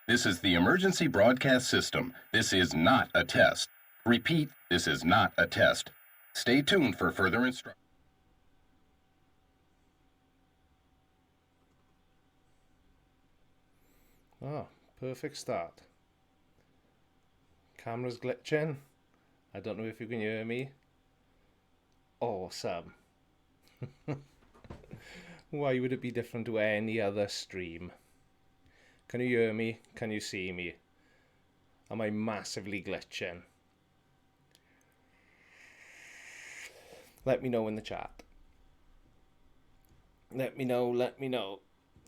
This is the emergency broadcast system. This is not a test. Repeat, this is not a test. Stay tuned for further instructions. Oh, perfect start. Camera's glitching. I don't know if you can hear me. Awesome. Why would it be different to any other stream? Can you hear me? Can you see me? Am I massively glitching? Let me know in the chat. Let me know.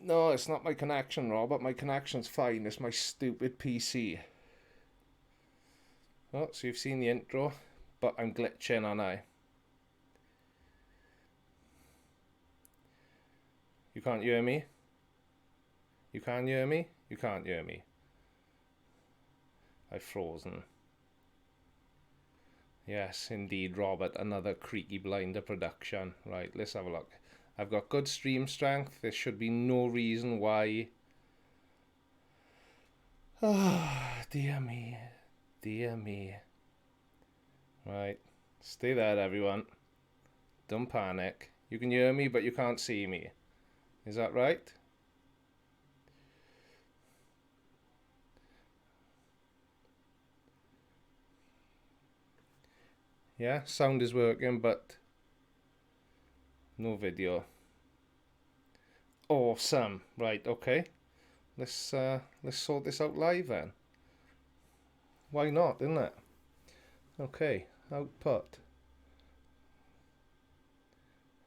No, it's not my connection, Robert. My connection's fine. It's my stupid PC. Oh, so you've seen the intro, but I'm glitching, aren't I? You can't hear me? You can hear me? You can't hear me. I've frozen. Yes, indeed, Robert. Another Creaky Blinder production. Right, let's have a look. I've got good stream strength. There should be no reason why. Ah, dear me. Dear me. Right, stay there, everyone. Don't panic. You can hear me, but you can't see me. Is that right? Yeah, sound is working, but no video. Awesome. Right, okay. Let's sort this out live then. Why not, isn't it? Okay, output.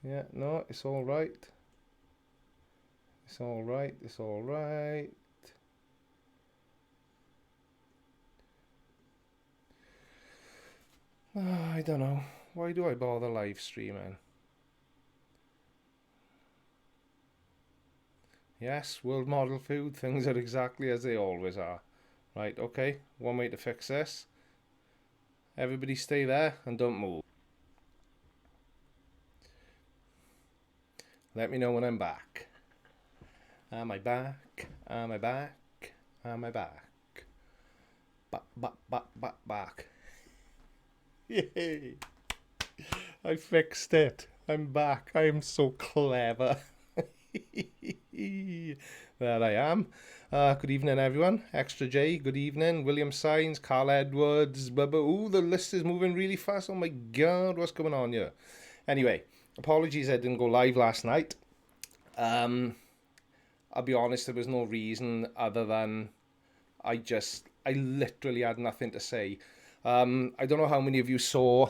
Yeah, no, it's all right. It's all right. It's all right. I don't know. Why do I bother live streaming? Yes, world model food. Things are exactly as they always are. Right, okay. One way to fix this. Everybody stay there and don't move. Let me know when I'm back. Am I back? Am I back? Am I back? Back. Yay! I fixed it. I'm back. I am so clever. There I am. Good evening, everyone. Extra J, good evening. William Sainz, Carl Edwards, Bubba. Ooh, the list is moving really fast. Oh my god, what's going on here? Anyway, apologies I didn't go live last night. I'll be honest, there was no reason other than I literally had nothing to say. I don't know how many of you saw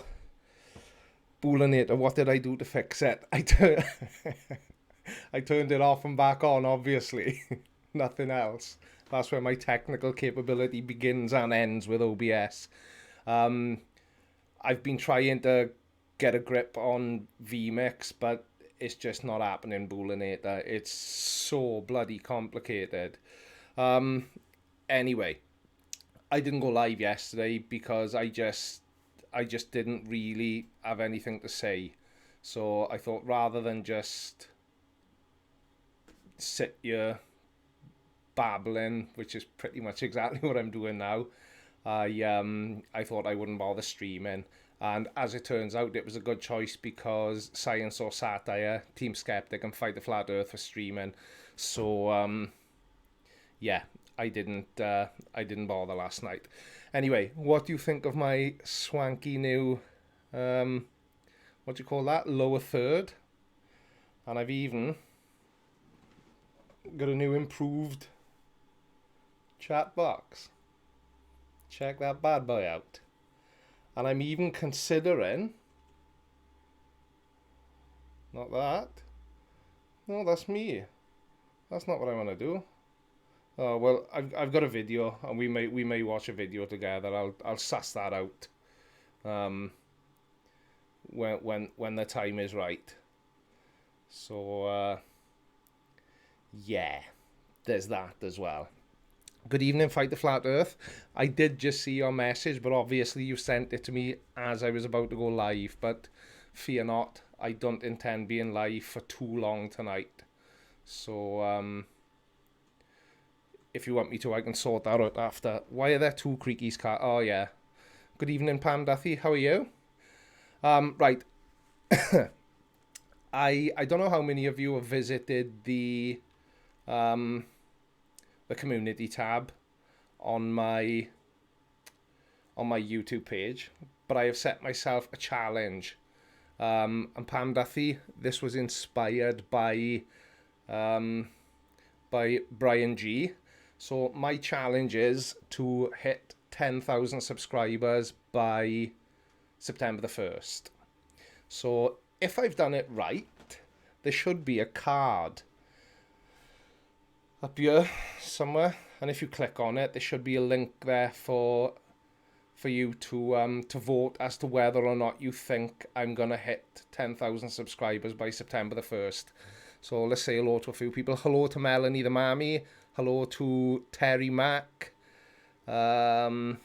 Boolinator. What did I do to fix it? I turned it off and back on, obviously. Nothing else. That's where my technical capability begins and ends with OBS. I've been trying to get a grip on vMix, but it's just not happening, Boolinator. It's so bloody complicated. Anyway, I didn't go live yesterday because I just didn't really have anything to say. So I thought rather than just sit here babbling, which is pretty much exactly what I'm doing now, I thought I wouldn't bother streaming. And as it turns out, it was a good choice because Science or Satire, Team Skeptic, and Fight the Flat Earth for streaming. So yeah, I didn't bother last night. Anyway, what do you think of my swanky new what do you call that, lower third? And I've even got a new improved chat box. Check that bad boy out. And I'm even considering, not that, no, that's me, that's not what I want to do. Oh well, I've got a video, and we may watch a video together. I'll suss that out when the time is right. So yeah, there's that as well. Good evening, Fight the Flat Earth. I did just see your message, but obviously you sent it to me as I was about to go live. But fear not, I don't intend being live for too long tonight. So if you want me to, I can sort that out after. Why are there two Creaky's car? Oh, yeah. Good evening, Pam Duffy. How are you? Right. I don't know how many of you have visited the community tab on my YouTube page, but I have set myself a challenge. And Pam Duffy, this was inspired by Brian G. So my challenge is to hit 10,000 subscribers by September the 1st. So if I've done it right, there should be a card up here somewhere, and if you click on it, there should be a link there for you to vote as to whether or not you think I'm gonna hit 10,000 subscribers by September the 1st. So let's say hello to a few people. Hello to Melanie the Mammy. Hello to Terry Mack, Liam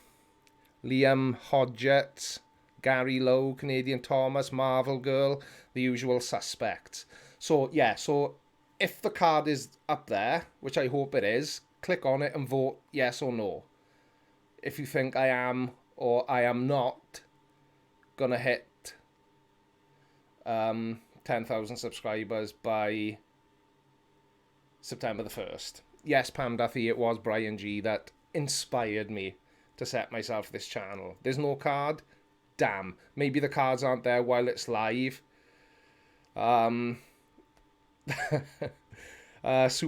Hodgetts, Gary Lowe, Canadian Thomas, Marvel Girl, the usual suspects. So yeah, so if the card is up there, which I hope it is, click on it and vote yes or no. If you think I am or I am not gonna hit 10,000 subscribers by September the 1st. Yes, Pam Duffy, it was Brian G that inspired me to set myself this channel. There's no card? Damn. Maybe the cards aren't there while it's live. Super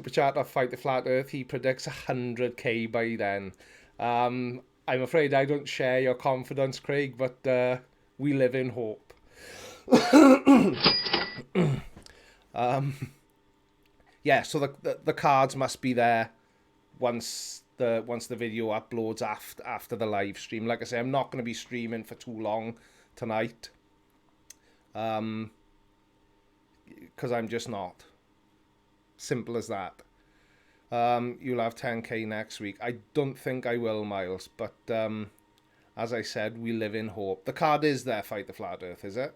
Chat of Fight the Flat Earth, he predicts 100k by then. I'm afraid I don't share your confidence, Craig, but we live in hope. Yeah, so the cards must be there once the video uploads after the live stream. Like I say, I'm not going to be streaming for too long tonight, because I'm just not. Simple as that. You'll have 10k next week. I don't think I will, Miles, but as I said, we live in hope. The card is there, Fight the Flat Earth, is it?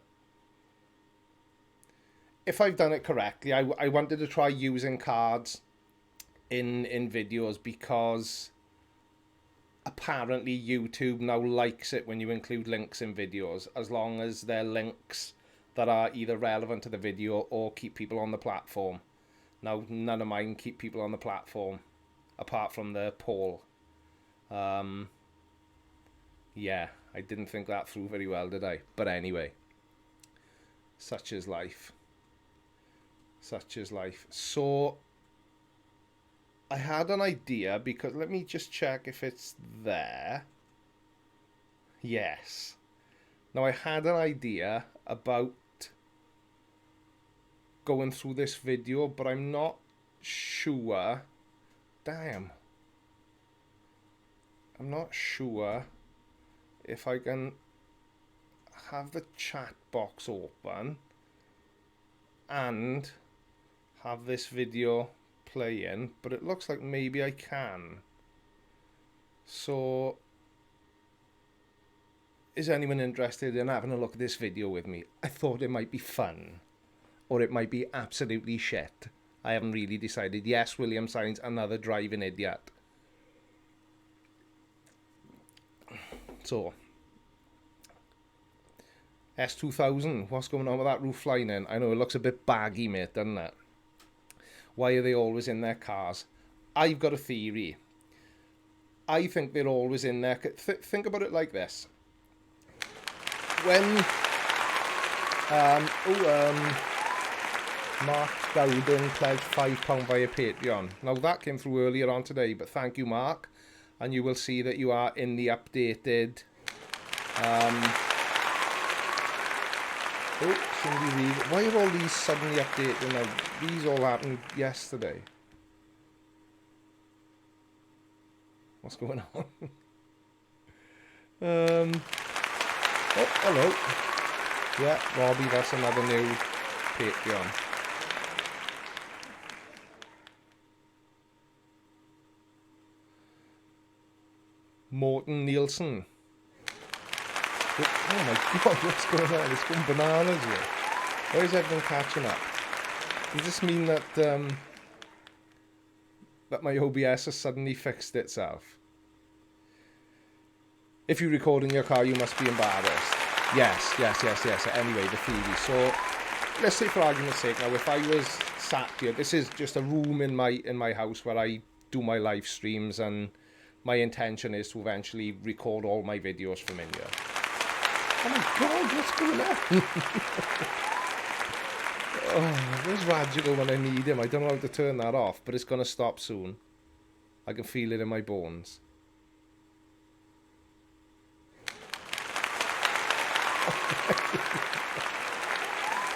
If I've done it correctly, I wanted to try using cards in videos because apparently YouTube now likes it when you include links in videos, as long as they're links that are either relevant to the video or keep people on the platform. Now, none of mine keep people on the platform, apart from the poll. Yeah, I didn't think that through very well, did I? But anyway, such is life. Such is life. So, I had an idea, because let me just check if it's there. Yes. Now, I had an idea about going through this video, but I'm not sure. Damn. I'm not sure if I can have the chat box open and have this video playing, but it looks like maybe I can. So, is anyone interested in having a look at this video with me? I thought it might be fun, or it might be absolutely shit. I haven't really decided. Yes, William signs another driving idiot. So, S2000, what's going on with that roof lining? I know it looks a bit baggy, mate, doesn't it? Why are they always in their cars? I've got a theory. I think they're always in there. Think about it like this. When Mark Dowden pledged £5 via Patreon. Now that came through earlier on today, but thank you, Mark. And you will see that you are in the updated. Oh, somebody read. Why are all these suddenly updated now? These all happened yesterday. What's going on? Oh, hello. Yeah, Robbie, that's another new Patreon. Morton Nielsen. Oh my god, what's going on? It's going bananas here. Why is everyone catching up? Does this mean that that my OBS has suddenly fixed itself. If you record in your car, you must be embarrassed. Yes. Anyway, the theory. So, let's say for argument's sake, now if I was sat here, this is just a room in my house where I do my live streams, and my intention is to eventually record all my videos from in here. Oh my god, what's going on? Oh, where's Radical when I need him? I don't know how to turn that off, but it's going to stop soon. I can feel it in my bones.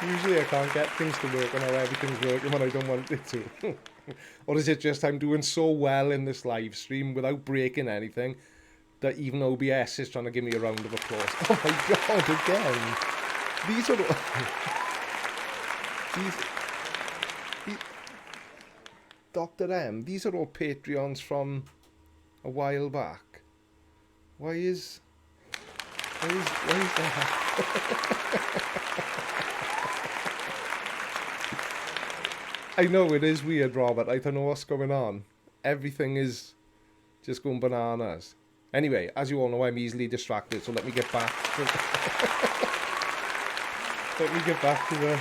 Usually I can't get things to work and how everything's working when I don't want it to. Or is it just I'm doing so well in this live stream without breaking anything that even OBS is trying to give me a round of applause? Oh my god, again. These are... these Dr. M, these are all Patreons from a while back. Why is that? I know it is weird, Robert. I don't know what's going on. Everything is just going bananas. Anyway, as you all know, I'm easily distracted, so let me get back to the...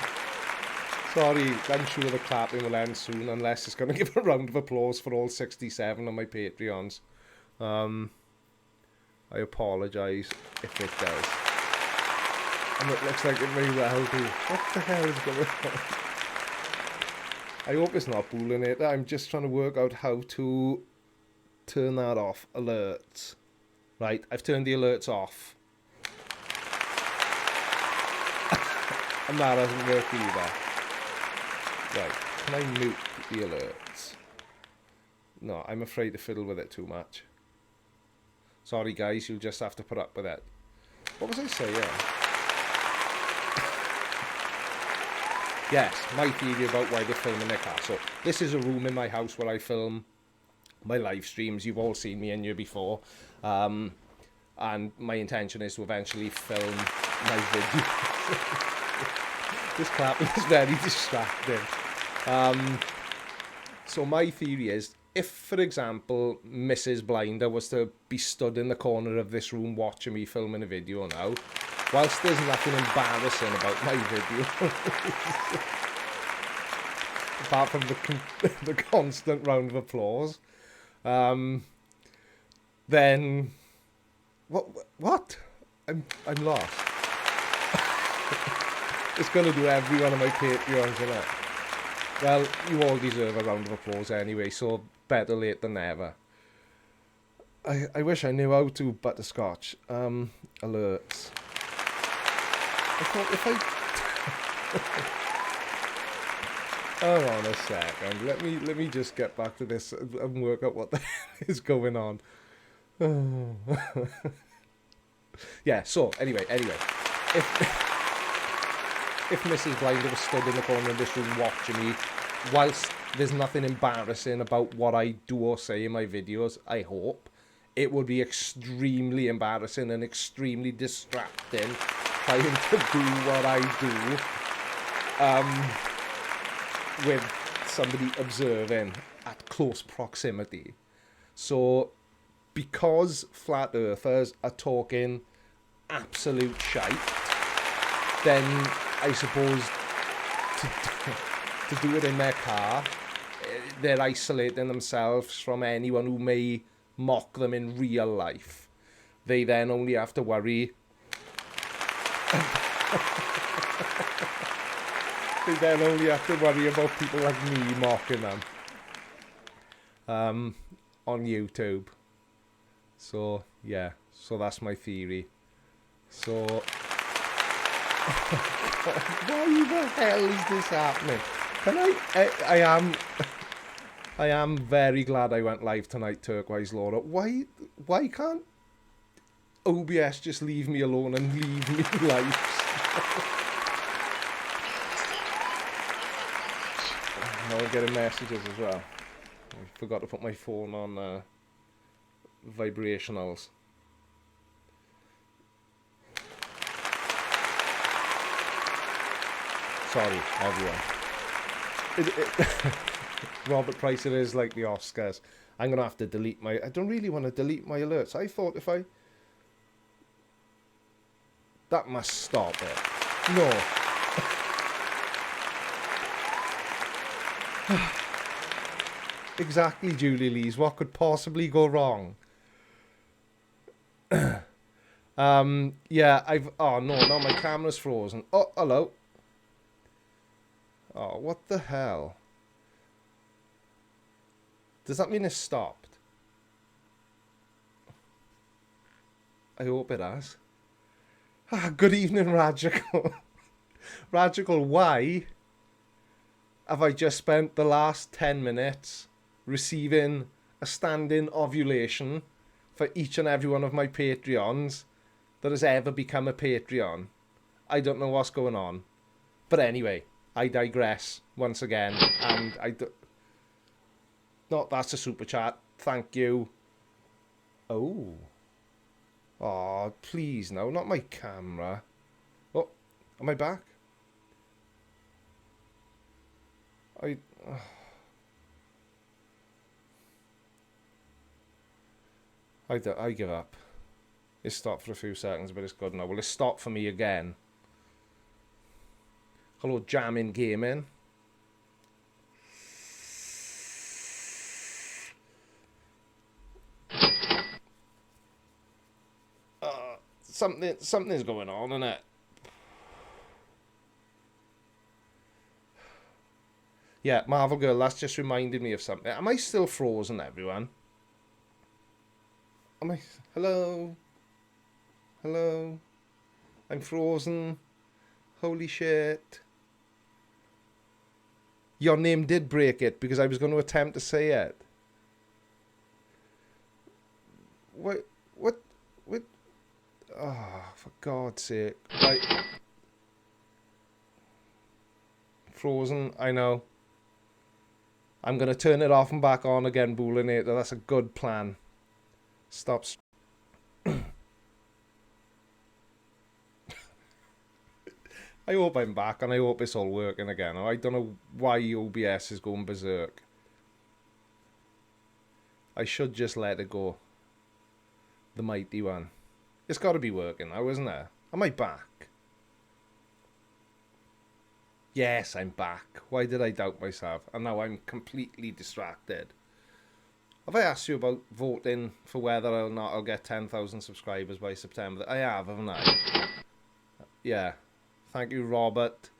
Sorry, I'm sure the clapping will end soon, unless it's going to give a round of applause for all 67 on my Patreons. I apologise if it does. And it looks like it may well do. What the hell is going on? I hope it's not bullying it. I'm just trying to work out how to turn that off. Alerts. Right, I've turned the alerts off. And that hasn't worked either. Right, can I mute the alerts? No, I'm afraid to fiddle with it too much. Sorry guys, you'll just have to put up with it. What was I saying? Yes, my theory about why they're filming their car. So, this is a room in my house where I film my live streams. You've all seen me in here before. And my intention is to eventually film my videos. This clapping is very distracting. So my theory is, if, for example, Mrs. Blinder was to be stood in the corner of this room watching me filming a video now, whilst there's nothing embarrassing about my video, apart from the constant round of applause, then what? I'm lost. It's going to do every one of my Patreons, isn't it? Well, you all deserve a round of applause anyway, so better late than never. I wish I knew how to butterscotch. Alerts. I thought if I... Hold on a second. Let me just get back to this and work out what the hell is going on. Yeah, so, anyway. If Mrs. Blinder was stood in the corner of this room watching me, whilst there's nothing embarrassing about what I do or say in my videos, I hope, it would be extremely embarrassing and extremely distracting trying to do what I do with somebody observing at close proximity. So, because flat earthers are talking absolute shite, then I suppose to do it in their car, they're isolating themselves from anyone who may mock them in real life. They then only have to worry. They then only have to worry about people like me mocking them on YouTube. So yeah, so that's my theory. So. Why the hell is this happening? Can I am very glad I went live tonight, Turquoise Laura. Why can't OBS just leave me alone and leave me live? Now I'm getting messages as well. I forgot to put my phone on vibrationals. Sorry, everyone. Robert Price it is, like the Oscars. I'm going to have to delete my... I don't really want to delete my alerts. I thought if I... That must stop it. No. Exactly, Julie Lees. What could possibly go wrong? Yeah, I've... Oh, no, now my camera's frozen. Oh, hello. Oh, what the hell? Does that mean it's stopped? I hope it has. Ah, good evening, Radical. Radical, why have I just spent the last 10 minutes receiving a standing ovulation for each and every one of my Patreons that has ever become a Patreon? I don't know what's going on. But anyway, I digress once again. And no, that's a super chat. Thank you. Oh. Oh, please, no, not my camera. Oh, am I back? I give up. It stopped for a few seconds, but it's good now. Well, it stopped for me again. Hello, Jamming Gaming. Something's going on, isn't it? Yeah, Marvel Girl, that's just reminded me of something. Am I still frozen, everyone? Am I... Hello? Hello? I'm frozen. Holy shit. Your name did break it because I was going to attempt to say it. What? Oh, for God's sake. Right. Frozen, I know. I'm going to turn it off and back on again, Boolinator. That's a good plan. Stop. I hope I'm back and I hope it's all working again. I don't know why OBS is going berserk. I should just let it go. The mighty one. It's got to be working now, isn't it? Am I back? Yes, I'm back. Why did I doubt myself? And now I'm completely distracted. Have I asked you about voting for whether or not I'll get 10,000 subscribers by September? I have, haven't I? Yeah. Thank you, Robert.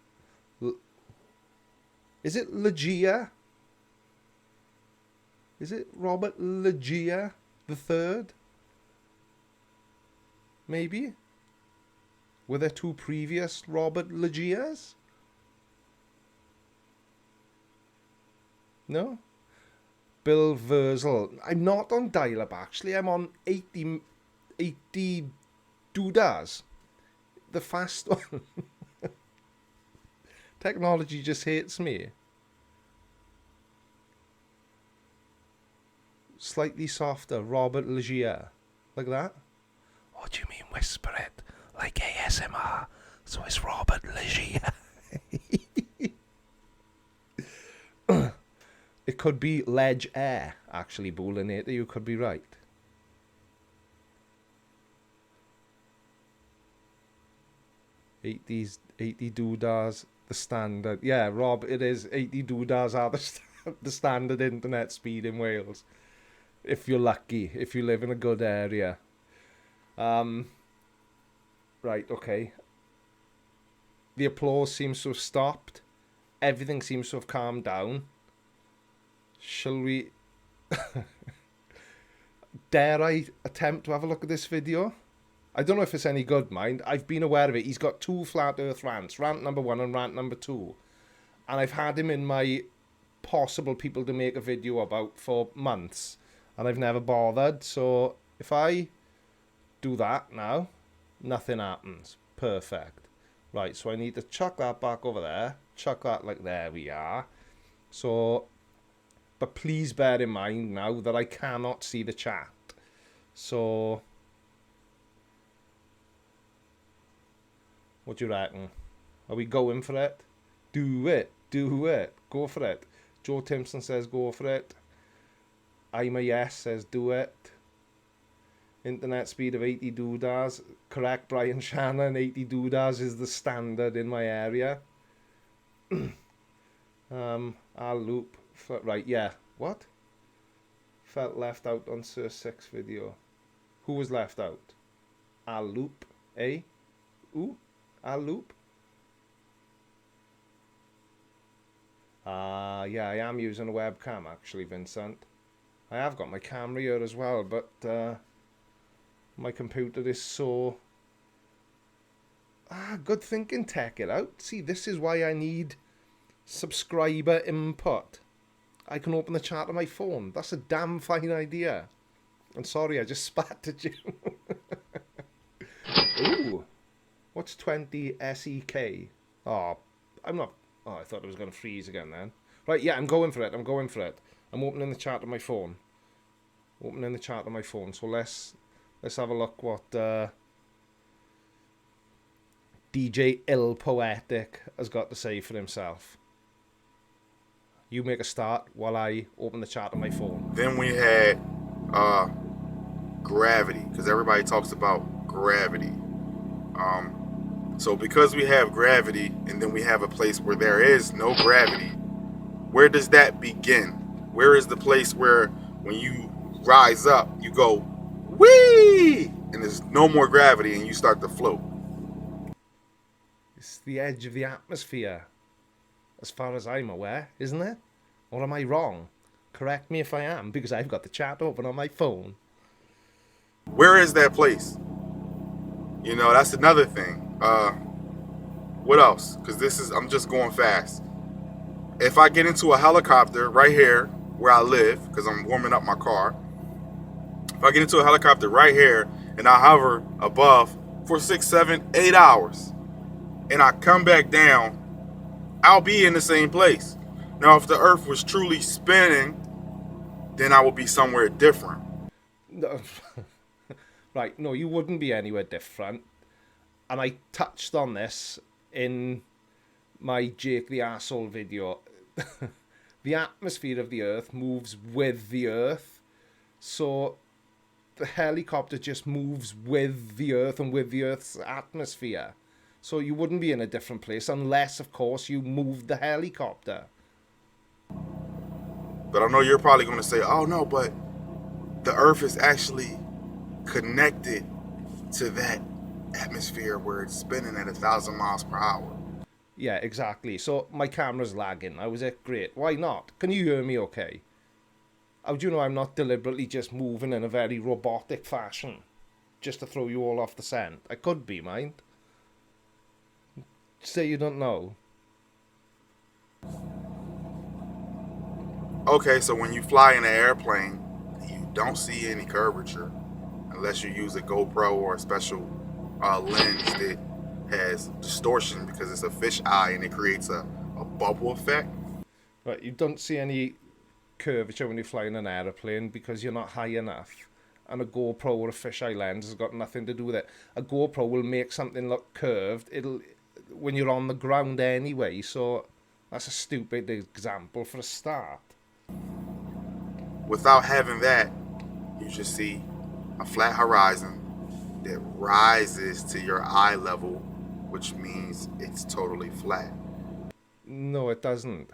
Is it Legia? Is it Robert Legia the third? Maybe? Were there two previous Robert Legias? No? Bill Verzel. I'm not on dial-up, actually. I'm on 80 doodas. The fast one. Technology just hates me. Slightly softer, Robert Legia. Like that? What do you mean whisper it? Like ASMR. So it's Robert Legia. It could be Ledge Air, actually, Boolinator. You could be right. $80 doodahs, the standard. Yeah, Rob, it is. 80 doodahs are the standard internet speed in Wales. If you're lucky, if you live in a good area. Right, okay. The applause seems to have stopped. Everything seems to have calmed down. Shall we... Dare I attempt to have a look at this video? I don't know if it's any good, mind. I've been aware of it. He's got two flat earth rants. Rant number 1 and rant number 2. And I've had him in my possible people to make a video about for months. And I've never bothered. So if I do that now, nothing happens. Perfect. Right, so I need to chuck that back over there. Chuck that like there we are. So... But please bear in mind now that I cannot see the chat. So, what do you reckon? Are we going for it? Do it. Do it. Go for it. Joe Timpson says go for it. I'm a yes says do it. Internet speed of 80 doodads. Correct, Brian Shannon. 80 doodads is the standard in my area. I'll loop. Right, yeah. What? Felt left out on Sir 6 video. Who was left out? I'll loop. Eh? Ooh, I'll loop. Yeah, I am using a webcam actually, Vincent. I have got my camera here as well, but my computer is so... good thinking, tech it out. See, this is why I need subscriber input. I can open the chat on my phone. That's a damn fine idea. I'm sorry, I just spat at you. Ooh. What's 20 SEK? Oh, I'm not... Oh, I thought it was going to freeze again then. Right, yeah, I'm going for it. I'm opening the chat on my phone. So let's have a look what DJ Ill Poetic has got to say for himself. You make a start while I open the chat on my phone. Then we had gravity, because everybody talks about gravity. So because we have gravity and then we have a place where there is no gravity, where does that begin? Where is the place where when you rise up, you go, whee, and there's no more gravity and you start to float? It's the edge of the atmosphere, as far as I'm aware, isn't it? Or am I wrong? Correct me if I am, because I've got the chat open on my phone. Where is that place? You know, that's another thing. What else? Because I'm just going fast. If I get into a helicopter right here where I live, because I'm warming up my car, if I get into a helicopter right here and I hover above for 6, 7, 8 hours and I come back down, I'll be in the same place. Now, if the earth was truly spinning, then I would be somewhere different. No. Right, no, you wouldn't be anywhere different. And I touched on this in my Jake the Arsehole video. The atmosphere of the earth moves with the earth. So the helicopter just moves with the earth and with the earth's atmosphere. So you wouldn't be in a different place unless, of course, you moved the helicopter. But I know you're probably going to say, oh no, but the earth is actually connected to that atmosphere where it's spinning at 1,000 miles per hour. Yeah, exactly. So my camera's lagging. How is it? Great. Why not? Can you hear me okay? How do you know I'm not deliberately just moving in a very robotic fashion just to throw you all off the scent? I could be, mind. Say you don't know. Okay, so when you fly in an airplane, you don't see any curvature unless you use a GoPro or a special lens that has distortion because it's a fish eye and it creates a bubble effect. Right, you don't see any curvature when you fly in an aeroplane because you're not high enough. And a GoPro or a fisheye lens has got nothing to do with it. A GoPro will make something look curved when you're on the ground anyway, so that's a stupid example for a start. Without having that, you just see a flat horizon that rises to your eye level, which means it's totally flat. No, it doesn't.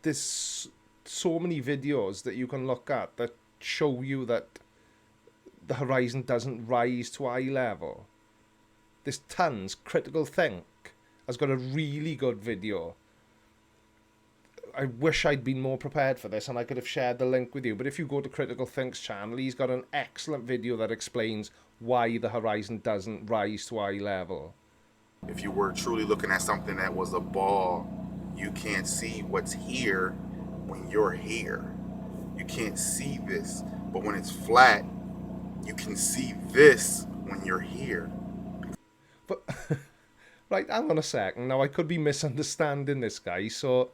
There's so many videos that you can look at that show you that the horizon doesn't rise to eye level. There's tons. Critical Think has got a really good video. I wish I'd been more prepared for this and I could have shared the link with you. But if you go to Critical Think's channel, he's got an excellent video that explains why the horizon doesn't rise to eye level. If you were truly looking at something that was a ball, you can't see what's here when you're here. You can't see this. But when it's flat, you can see this when you're here. But, right, hang on a second. Now, I could be misunderstanding this guy. So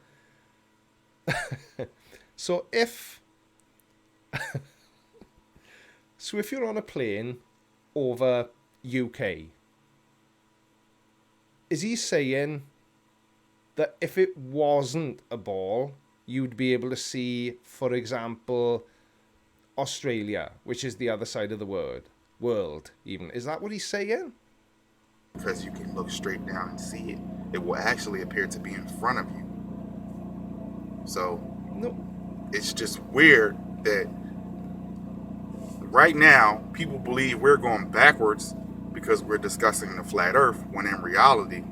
if you're on a plane over UK, is he saying that if it wasn't a ball, you'd be able to see, for example, Australia, which is the other side of the world even. Is that what he's saying? Because you can look straight down and see it. It will actually appear to be in front of you. So No. it's just weird that right now people believe we're going backwards because we're discussing the flat earth, when in reality,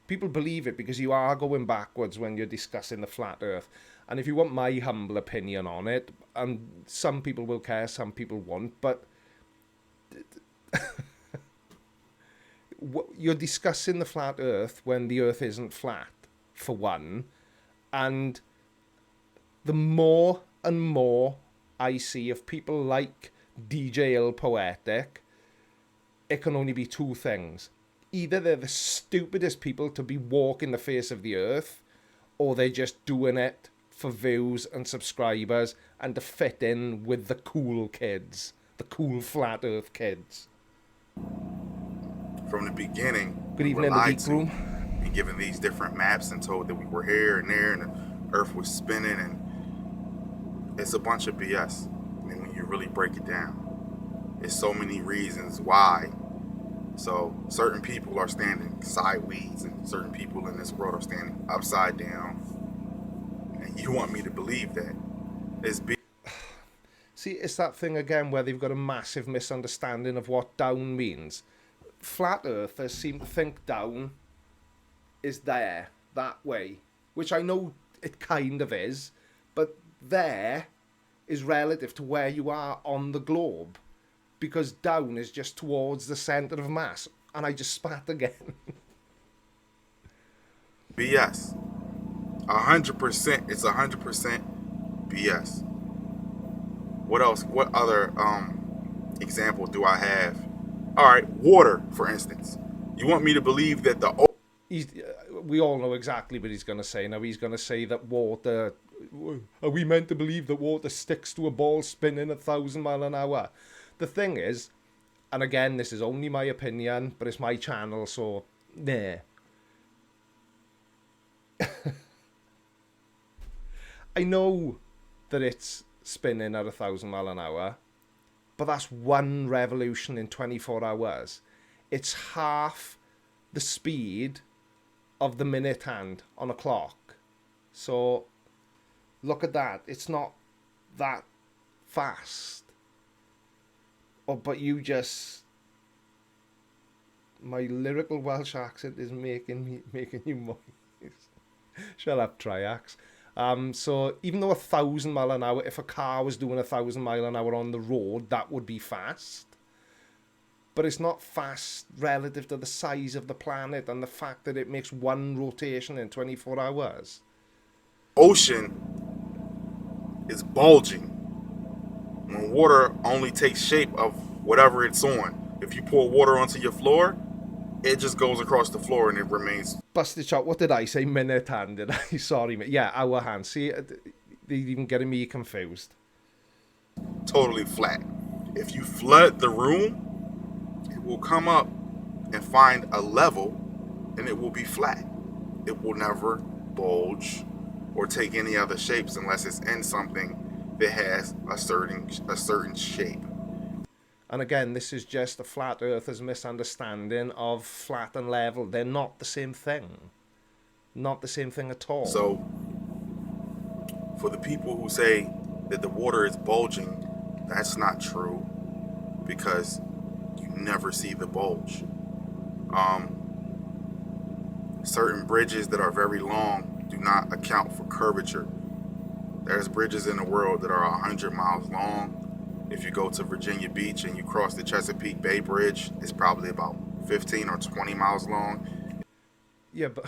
People believe it because you are going backwards when you're discussing the flat earth. And if you want my humble opinion on it, and some people will care, some people won't, but you're discussing the flat earth when the earth isn't flat, for one. And the more and more I see of people like DJ Il Poetic, it can only be two things. Either they're the stupidest people to be walking the face of the earth, or they're just doing it for views and subscribers and to fit in with the cool kids, the cool flat earth kids. from the beginning, Good we were evening, the lied geek to room. and given these different maps and told that we were here and there and the earth was spinning, and it's a bunch of BS. I mean, when you really break it down, there's so many reasons why. So certain people are standing sideways and certain people in this world are standing upside down, and you want me to believe that it's See, it's that thing again where they've got a massive misunderstanding of what down means. Flat earthers seem to think down is there, that way, which I know it kind of is, but there is relative to where you are on the globe, because down is just towards the centre of mass. And I just spat again. BS. 100%. It's 100% BS. What else? What other example do I have? All right, water, for instance. You want me to believe that the We all know exactly what he's going to say. Now he's going to say that water... Are we meant to believe that water sticks to a ball spinning at 1,000 miles an hour? The thing is, and again, this is only my opinion, but it's my channel, so nah. I know that it's spinning at 1,000 miles an hour, but that's one revolution in 24 hours. It's half the speed of the minute hand on a clock. So look at that. It's not that fast. Oh, but you just... My lyrical Welsh accent is making you moist. Shut up, Triax. So even though 1,000 miles an hour, if a car was doing 1,000 miles an hour on the road, that would be fast. But it's not fast relative to the size of the planet and the fact that it makes one rotation in 24 hours. ocean is bulging when water only takes shape of whatever it's on. If you pour water onto your floor, it just goes across the floor and it remains. Busted shot. What did I say? Minute hand, did I? Sorry, mate. Yeah, our hand. See, they're even getting me confused. Totally flat. If you flood the room, it will come up and find a level and it will be flat. It will never bulge or take any other shapes unless it's in something that has a certain shape. And again, this is just a flat earther's misunderstanding of flat and level. They're not the same thing. Not the same thing at all. So, for the people who say that the water is bulging, that's not true because you never see the bulge. Certain bridges that are very long do not account for curvature. There's bridges in the world that are 100 miles long. If you go to Virginia Beach and you cross the Chesapeake Bay Bridge, it's probably about 15 or 20 miles long. Yeah, but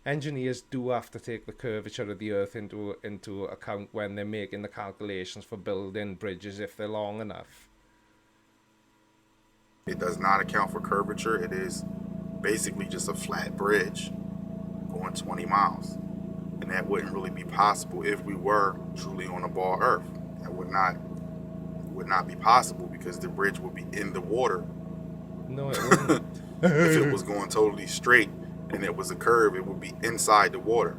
engineers do have to take the curvature of the earth into account when they're making the calculations for building bridges if they're long enough. It does not account for curvature. It is basically just a flat bridge going 20 miles. And that wouldn't really be possible if we were truly on a ball earth. That would not be possible because the bridge would be in the water. No, it wouldn't. If it was going totally straight, and it was a curve, it would be inside the water.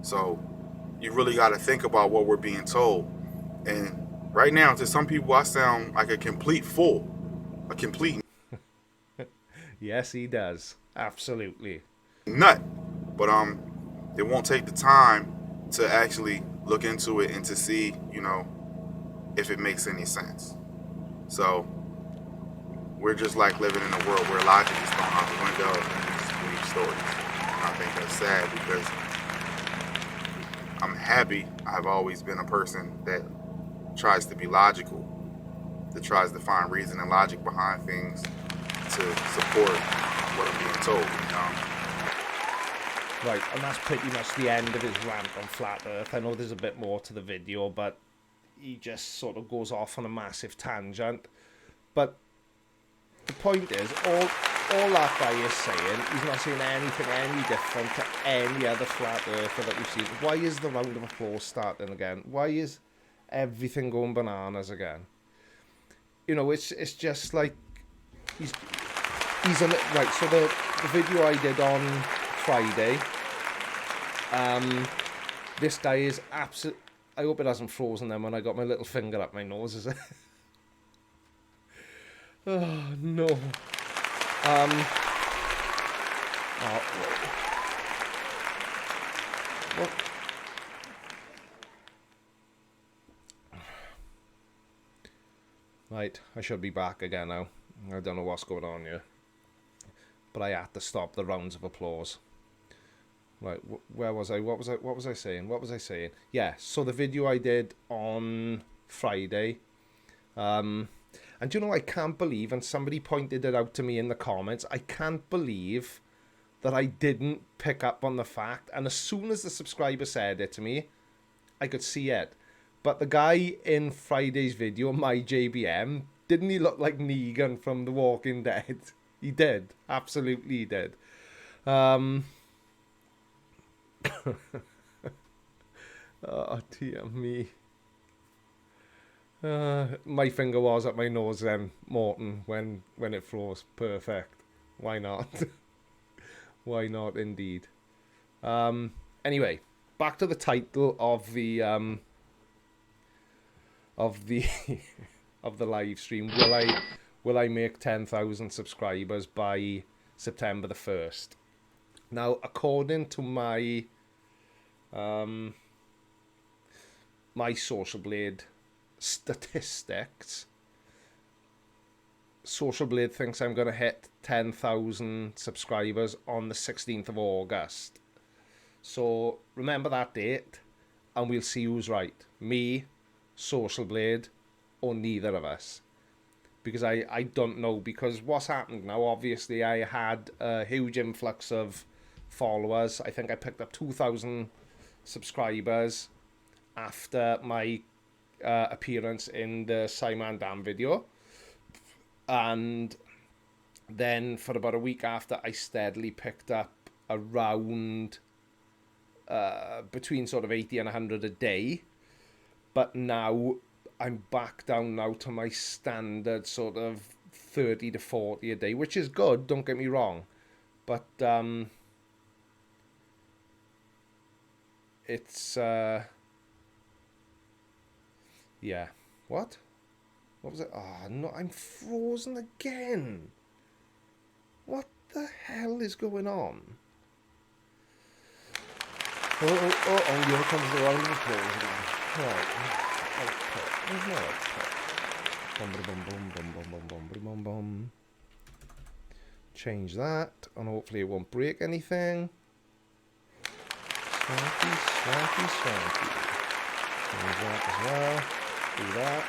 So you really got to think about what we're being told. And right now, to some people, I sound like a complete fool, a complete Yes, he does. Absolutely. nut. But they won't take the time to actually look into it and to see, you know, if it makes any sense. So we're just like living in a world where logic is thrown out the window and we just believe stories. And I think that's sad because I'm happy I've always been a person that tries to be logical, that tries to find reason and logic behind things to support what I'm being told. Right, and that's pretty much the end of his rant on Flat Earth. I know there's a bit more to the video, but he just sort of goes off on a massive tangent. But the point is, all that guy is saying, he's not saying anything any different to any other Flat Earther that we've seen. Why is the round of applause starting again? Why is everything going bananas again? You know, it's just like he's on it. Right, so the video I did on Friday, this guy is absolute. I hope it hasn't frozen then when I got my little finger up my nose, is it? Oh no. What? Right, I should be back again now. I don't know what's going on here, but I had to stop the rounds of applause. Right, where was I? What was I saying? Yeah, so the video I did on Friday, and you know, I can't believe, and somebody pointed it out to me in the comments, I can't believe that I didn't pick up on the fact, and as soon as the subscriber said it to me, I could see it. But the guy in Friday's video, my JBM, didn't he look like Negan from The Walking Dead? He did. Absolutely he did. Oh, dear me. My finger was at my nose then, Morton, when it froze. Perfect. Why not? Why not, indeed. Anyway, back to the title of the of the live stream. Will I make 10,000 subscribers by September the 1st? Now, according to my my Social Blade statistics, Social Blade thinks I'm going to hit 10,000 subscribers on the 16th of August. So remember that date and we'll see who's right. Me, Social Blade, or neither of us. Because I don't know. Because what's happened now, obviously I had a huge influx of followers. I think I picked up 2,000 subscribers after my appearance in the Simon Dam video. And then for about a week after, I steadily picked up around between sort of 80 and 100 a day. But now I'm back down now to my standard sort of 30 to 40 a day, which is good, don't get me wrong. But it's yeah. What was it? Oh no, I'm frozen again. What the hell is going on? Oh, here comes the round of applause again. Right. Output. There's no output. Bum bum bum bum. Change that, and hopefully it won't break anything. Swanky. Change that as well. Do that.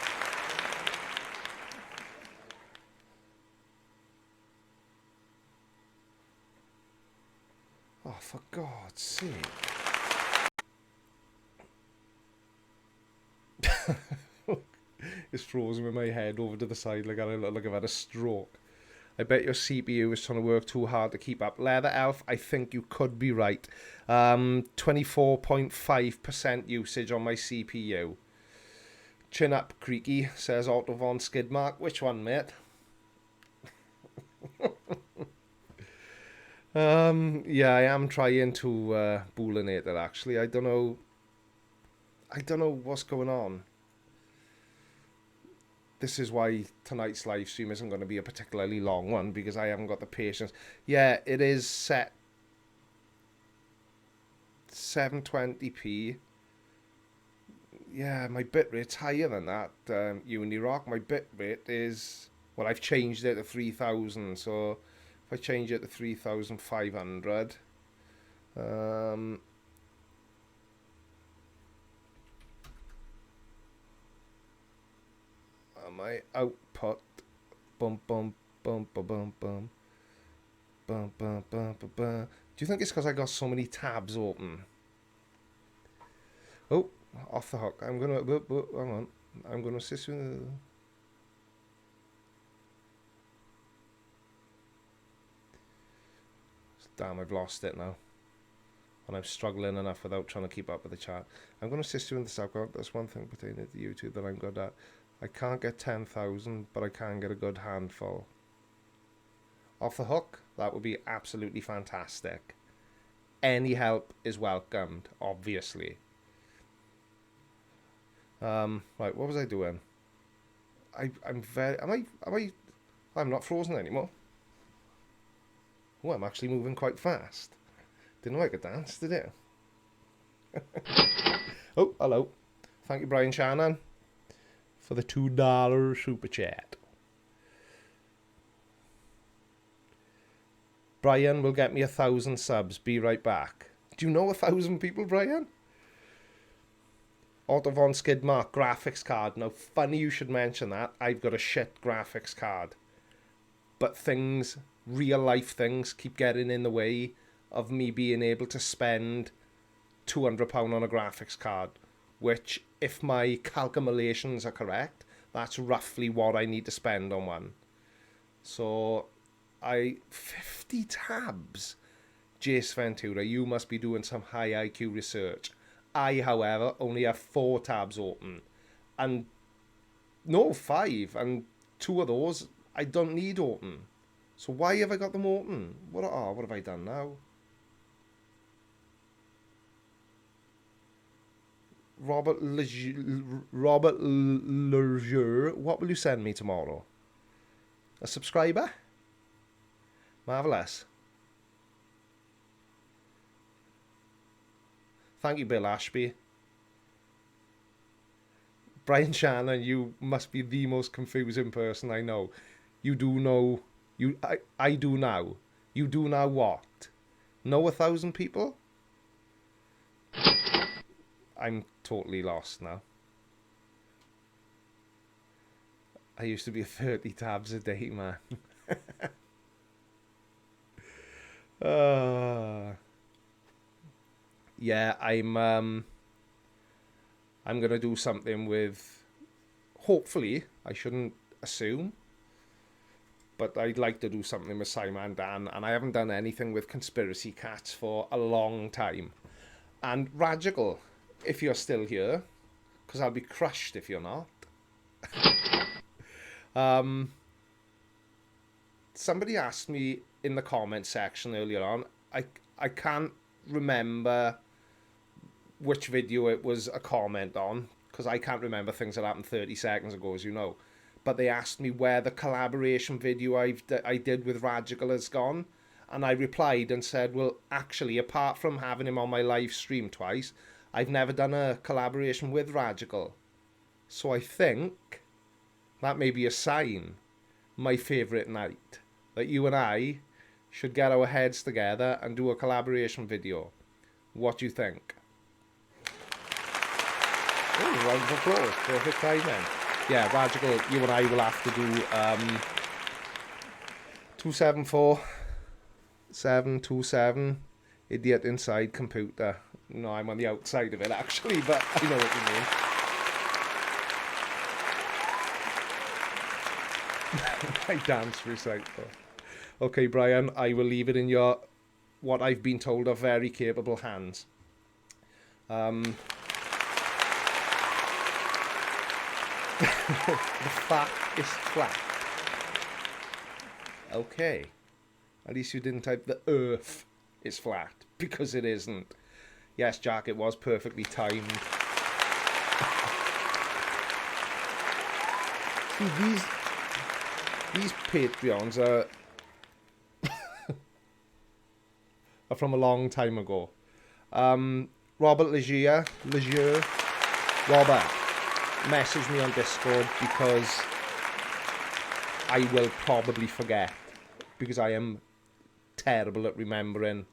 Oh, for God's sake. It's frozen with my head over to the side like I look like I've had a stroke. I bet your CPU is trying to work too hard to keep up. Leather Elf, I think you could be right. 24.5% usage on my CPU. Chin up, Creaky, says Autovon Skidmark. Which one, mate? Yeah, I am trying to bullinate it actually. I don't know what's going on. This is why tonight's live stream isn't going to be a particularly long one, because I haven't got the patience. Yeah, it is set 720p. Yeah, my bitrate's higher than that, Unirock. My bitrate is, well, I've changed it to 3000, so if I change it to 3500, my output, bum bum bum bum bum bum bum bum bum bum bum. Do you think it's because I got so many tabs open? Oh, off the hook. I'm gonna hang on. I'm gonna assist you. Damn, I've lost it now. And I'm struggling enough without trying to keep up with the chat. I'm gonna assist you in this. I've got that's one thing pertaining to YouTube that I'm good at. I can't get 10,000, but I can get a good handful. Off the hook, that would be absolutely fantastic. Any help is welcomed, obviously. Right, what was I doing? I'm very... I'm not frozen anymore. Oh, I'm actually moving quite fast. Didn't know I could dance, did it? Oh, hello. Thank you, Brian Shannon, for the $2 super chat. Brian will get me 1,000 subs. Be right back. Do you know 1,000 people, Brian? Otto von Skidmark graphics card. Now, funny you should mention that. I've got a shit graphics card. But things, real life things, keep getting in the way of me being able to spend £200 on a graphics card. Which, if my calculations are correct, that's roughly what I need to spend on one. So, 50 tabs. Jace Ventura, you must be doing some high IQ research. I, however, only have 4 tabs open. And, no, 5. And 2 of those I don't need open. So why have I got them open? What have I done now? Robert Lejeune, what will you send me tomorrow? A subscriber? Marvellous. Thank you, Bill Ashby. Brian Shannon, you must be the most confusing person I know. You do know... I do now. You do now what? Know 1,000 people? I'm totally lost now. I used to be 30 tabs a day, man. Yeah, I'm gonna do something with, hopefully, I shouldn't assume, but I'd like to do something with Simon Dan, and I haven't done anything with Conspiracy Cats for a long time. And Radical, if you're still here, because I'll be crushed if you're not. Somebody asked me in the comment section earlier on, I can't remember which video it was a comment on, because I can't remember things that happened 30 seconds ago, as you know. But they asked me where the collaboration video I did with Radical has gone. And I replied and said, well, actually, apart from having him on my live stream twice, I've never done a collaboration with Radical. So I think that may be a sign, my favourite night, that you and I should get our heads together and do a collaboration video. What do you think? Oh, round of applause. Perfect timing. Yeah, Radical, you and I will have to do 274 727 Idiot Inside Computer. No, I'm on the outside of it actually, but I know what you mean. My dance recital. Okay, Brian, I will leave it in your, what I've been told are very capable hands. The fat is flat. Okay. At least you didn't type the earth is flat, because it isn't. Yes, Jack, it was perfectly timed. See, these Patreons are from a long time ago. Robert Legier, Robert, message me on Discord, because I will probably forget, because I am terrible at remembering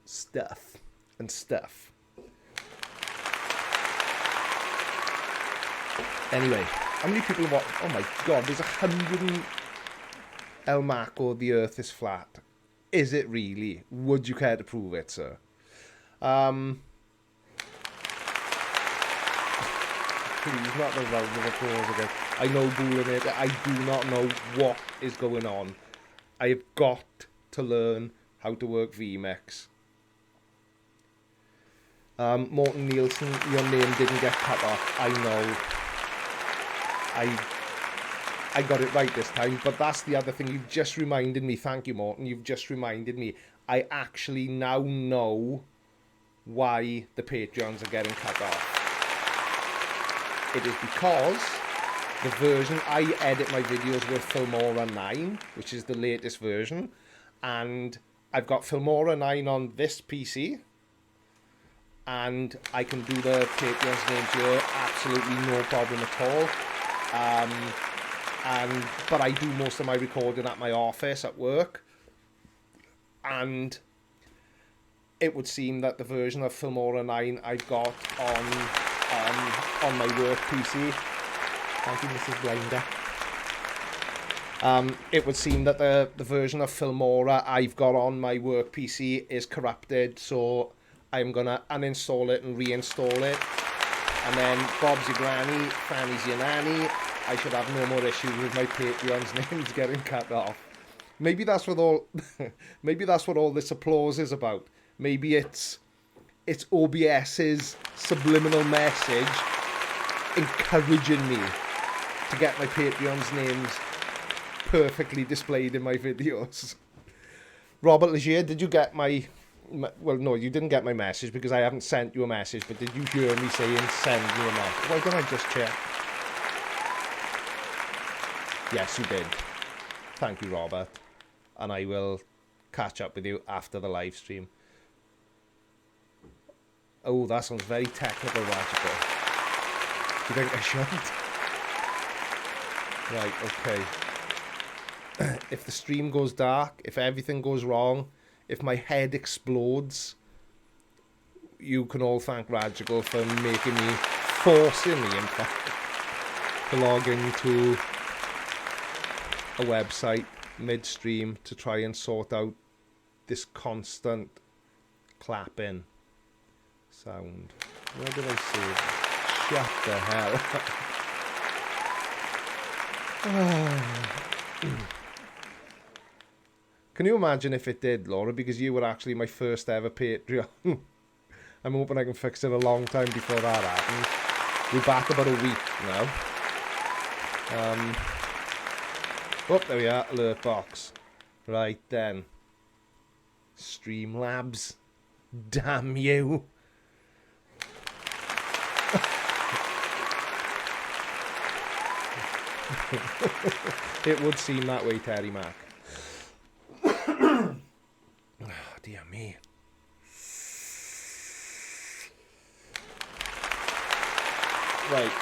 stuff and stuff. Anyway, how many people watch? Oh my god, there's 100 El Maco, the earth is flat. Is it really? Would you care to prove it, sir? Please, not the round of applause again. I know booling it. I do not know what is going on. I have got to learn how to work vMix. Morton Nielsen, your name didn't get cut off. I know. I got it right this time, but that's the other thing. You've just reminded me. Thank you, Morton. You've just reminded me. I actually now know why the Patreons are getting cut off. It is because the version, I edit my videos with Filmora 9, which is the latest version, and I've got Filmora 9 on this PC, and I can do the Patreon's names here, absolutely no problem at all. But I do most of my recording at my office at work, and it would seem that the version of Filmora 9 I've got on my work PC. Thank you, Mrs. Blinder. It would seem that the version of Filmora I've got on my work PC is corrupted, so I'm gonna uninstall it and reinstall it. And then Bob's your granny, Fanny's your nanny. I should have no more issues with my Patreon's names getting cut off. Maybe that's what all. Maybe that's what all this applause is about. Maybe it's OBS's subliminal message encouraging me to get my Patreon's names perfectly displayed in my videos. Robert Legier, did you get my... Well, no, you didn't get my message because I haven't sent you a message, but did you hear me saying send me a message? Why don't I just check? Yes, you did. Thank you, Robert. And I will catch up with you after the live stream. Oh, that sounds very technical, Radical. Do you think I should? Right, okay. If the stream goes dark, if everything goes wrong, if my head explodes, you can all thank Radical for making me, forcing me, in fact, to log into a website midstream to try and sort out this constant clapping sound. Where did I save? Shut the hell up. Can you imagine if it did, Laura? Because you were actually my first ever Patreon. I'm hoping I can fix it a long time before that happens. We're back about a week now. Oh, there we are, alert box. Right then. Streamlabs. Damn you. It would seem that way, Terry Mac. Oh, dear me. Right.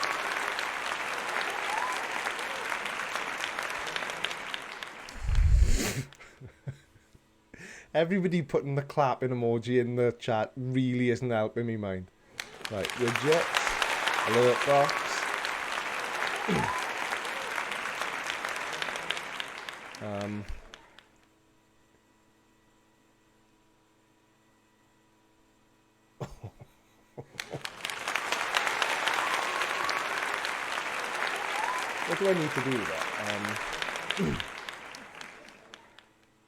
Everybody putting the clapping emoji in the chat really isn't helping me mind. Right, widgets, alert box. What do I need to do with that?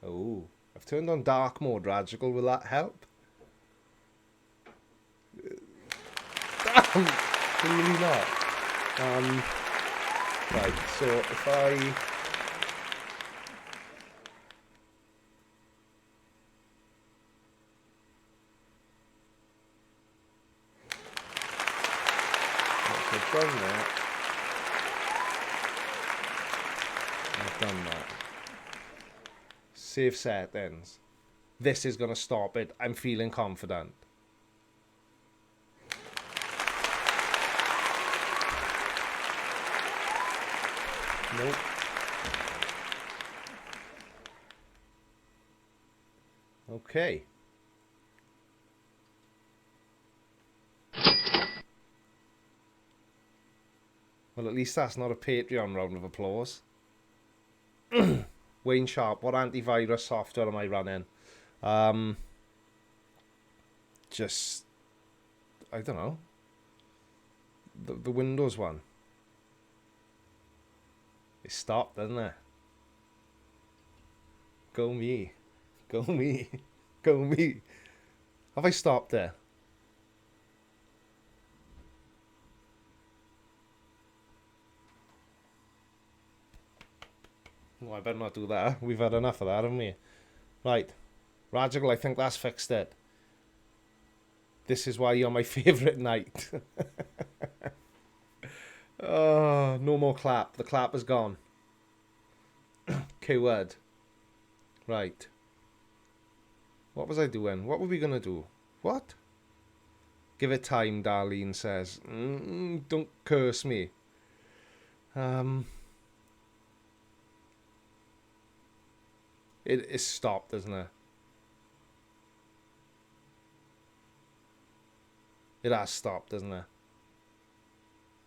Oh, I've turned on dark mode, Radical. Will that help? Damn! Clearly not. Right, so if I... wasn't it? I've done that. Save settings. This is going to stop it. I'm feeling confident. Nope. Okay. Well, at least that's not a Patreon round of applause. Wayne Sharp, what antivirus software am I running? Just, I don't know. The Windows one. It stopped, didn't it? Go me. Go me. Go me. Have I stopped there? No, I better not do that. We've had enough of that, haven't we? Right. Radical, I think that's fixed it. This is why you're my favourite knight. Oh, no more clap. The clap is gone. Keyword. Right. What was I doing? What were we going to do? What? Give it time, Darlene says. Don't curse me. It is stopped, isn't it? It has stopped, isn't it?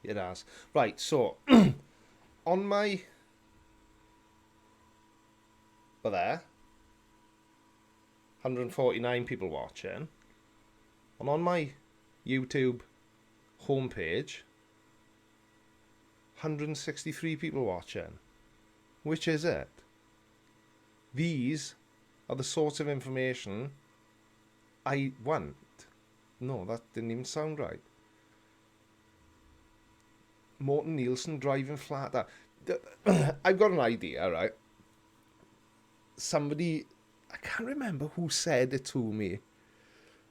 It has. Right, so on my... But there. 149 people watching. And on my YouTube homepage, 163 people watching. Which is it? These are the sorts of information I want. No, that didn't even sound right. Morton Nielsen driving flat. I've got an idea, right? Somebody, I can't remember who said it to me.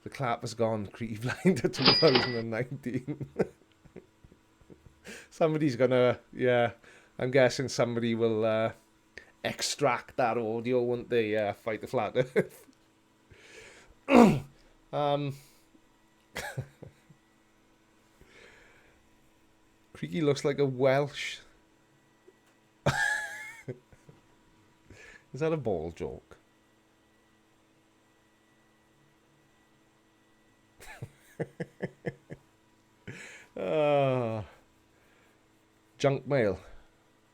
The clap has gone, Creaky Blinder 2019. Somebody's gonna, yeah, I'm guessing somebody will extract that audio, won't they? Fight the Flat Earth. Creaky looks like a Welsh. Is that a ball joke? Junk mail.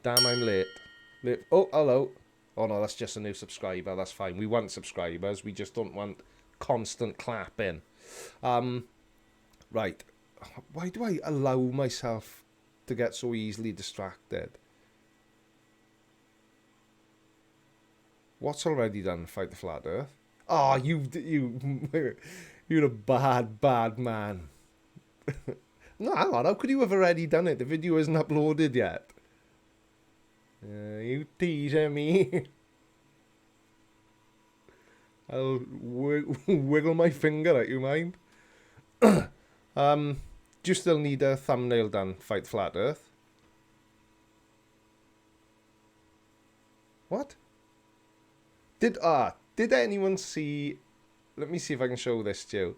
Damn, I'm late. Oh, hello. Oh no, that's just a new subscriber. That's fine. We want subscribers. We just don't want constant clapping. Right. Why do I allow myself to get so easily distracted? What's already done? Fight the Flat Earth. Oh, you're a bad man. No, hang on. How could you have already done it? The video isn't uploaded yet. You teasing me. I'll wiggle my finger at you, mind. Do you still need a thumbnail done? Fight Flat Earth. What? Did anyone see? Let me see if I can show this to you.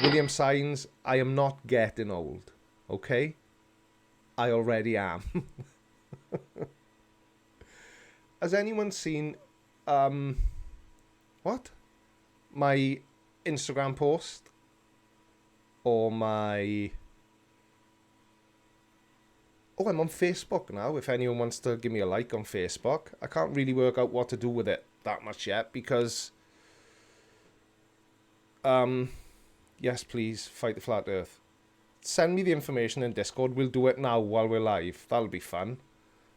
William Signs, I am not getting old. Okay? I already am. Has anyone seen what? My Instagram post? Or my... Oh, I'm on Facebook now, if anyone wants to give me a like on Facebook. I can't really work out what to do with it that much yet, because... yes, please, Fight the Flat Earth. Send me the information in Discord. We'll do it now while we're live. That'll be fun.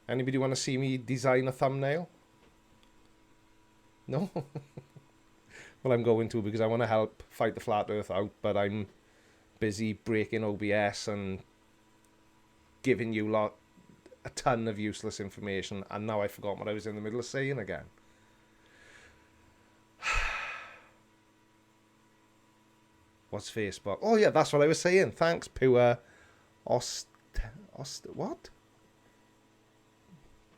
Anybody want to see me design a thumbnail? No? Well, I'm going to, because I want to help Fight the Flat Earth out, but I'm busy breaking OBS and giving you a ton of useless information, and now I forgot what I was in the middle of saying again. What's Facebook? Oh yeah, that's what I was saying. Thanks, Pua. What?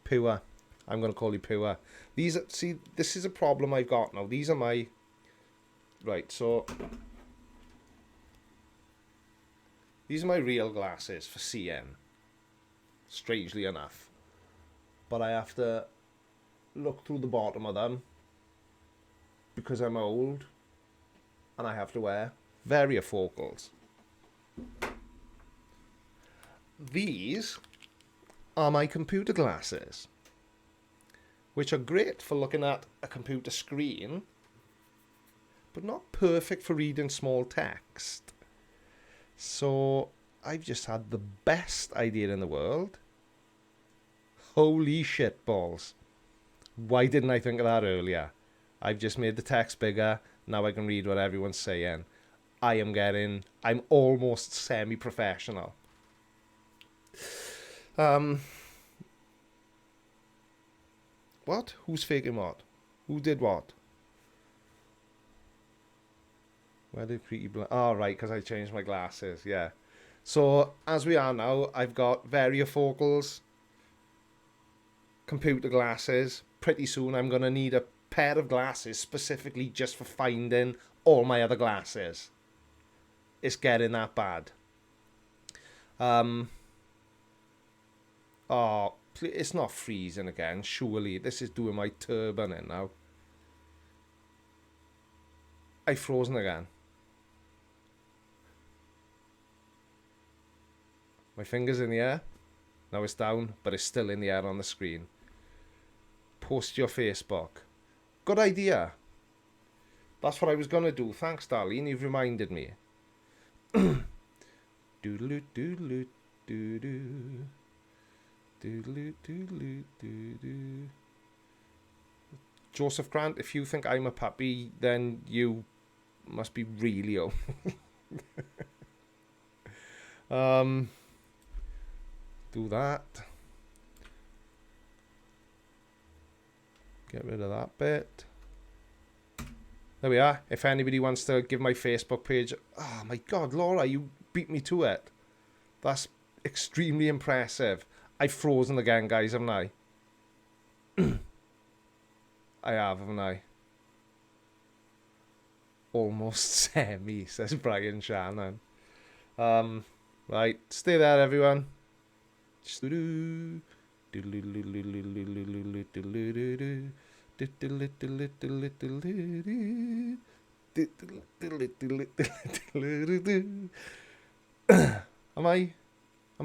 Pure. I'm going to call you Pure. These are, see, this is a problem I've got now. These are my... Right, so... These are my real glasses for CN. Strangely enough. But I have to look through the bottom of them because I'm old and I have to wear variofocals. These are my computer glasses, which are great for looking at a computer screen, but not perfect for reading small text. So I've just had the best idea in the world. Holy shit balls. Why didn't I think of that earlier? I've just made the text bigger. Now I can read what everyone's saying. I'm almost semi-professional. What? Who's faking what? Who did what? Where did Creaky blind? Oh, right, because I changed my glasses, yeah. So, as we are now, I've got variofocals, computer glasses. Pretty soon I'm going to need a pair of glasses specifically just for finding all my other glasses. It's getting that bad. Oh, it's not freezing again, surely. This is doing my turban in now. I've frozen again. My finger's in the air. Now it's down, but it's still in the air on the screen. Post your Facebook. Good idea. That's what I was going to do. Thanks, Darlene. You've reminded me. Doodaloo, doodaloo, doodoo. Doodaloo, doodaloo, doodoo. Joseph Grant, if you think I'm a puppy, then you must be really old. Do that. Get rid of that bit. There we are. If anybody wants to give my Facebook page... Oh my God, Laura, you beat me to it. That's extremely impressive. I've frozen again, guys, haven't I? I have, haven't I? Almost semi, says Brian Shannon. Right, stay there, everyone. Am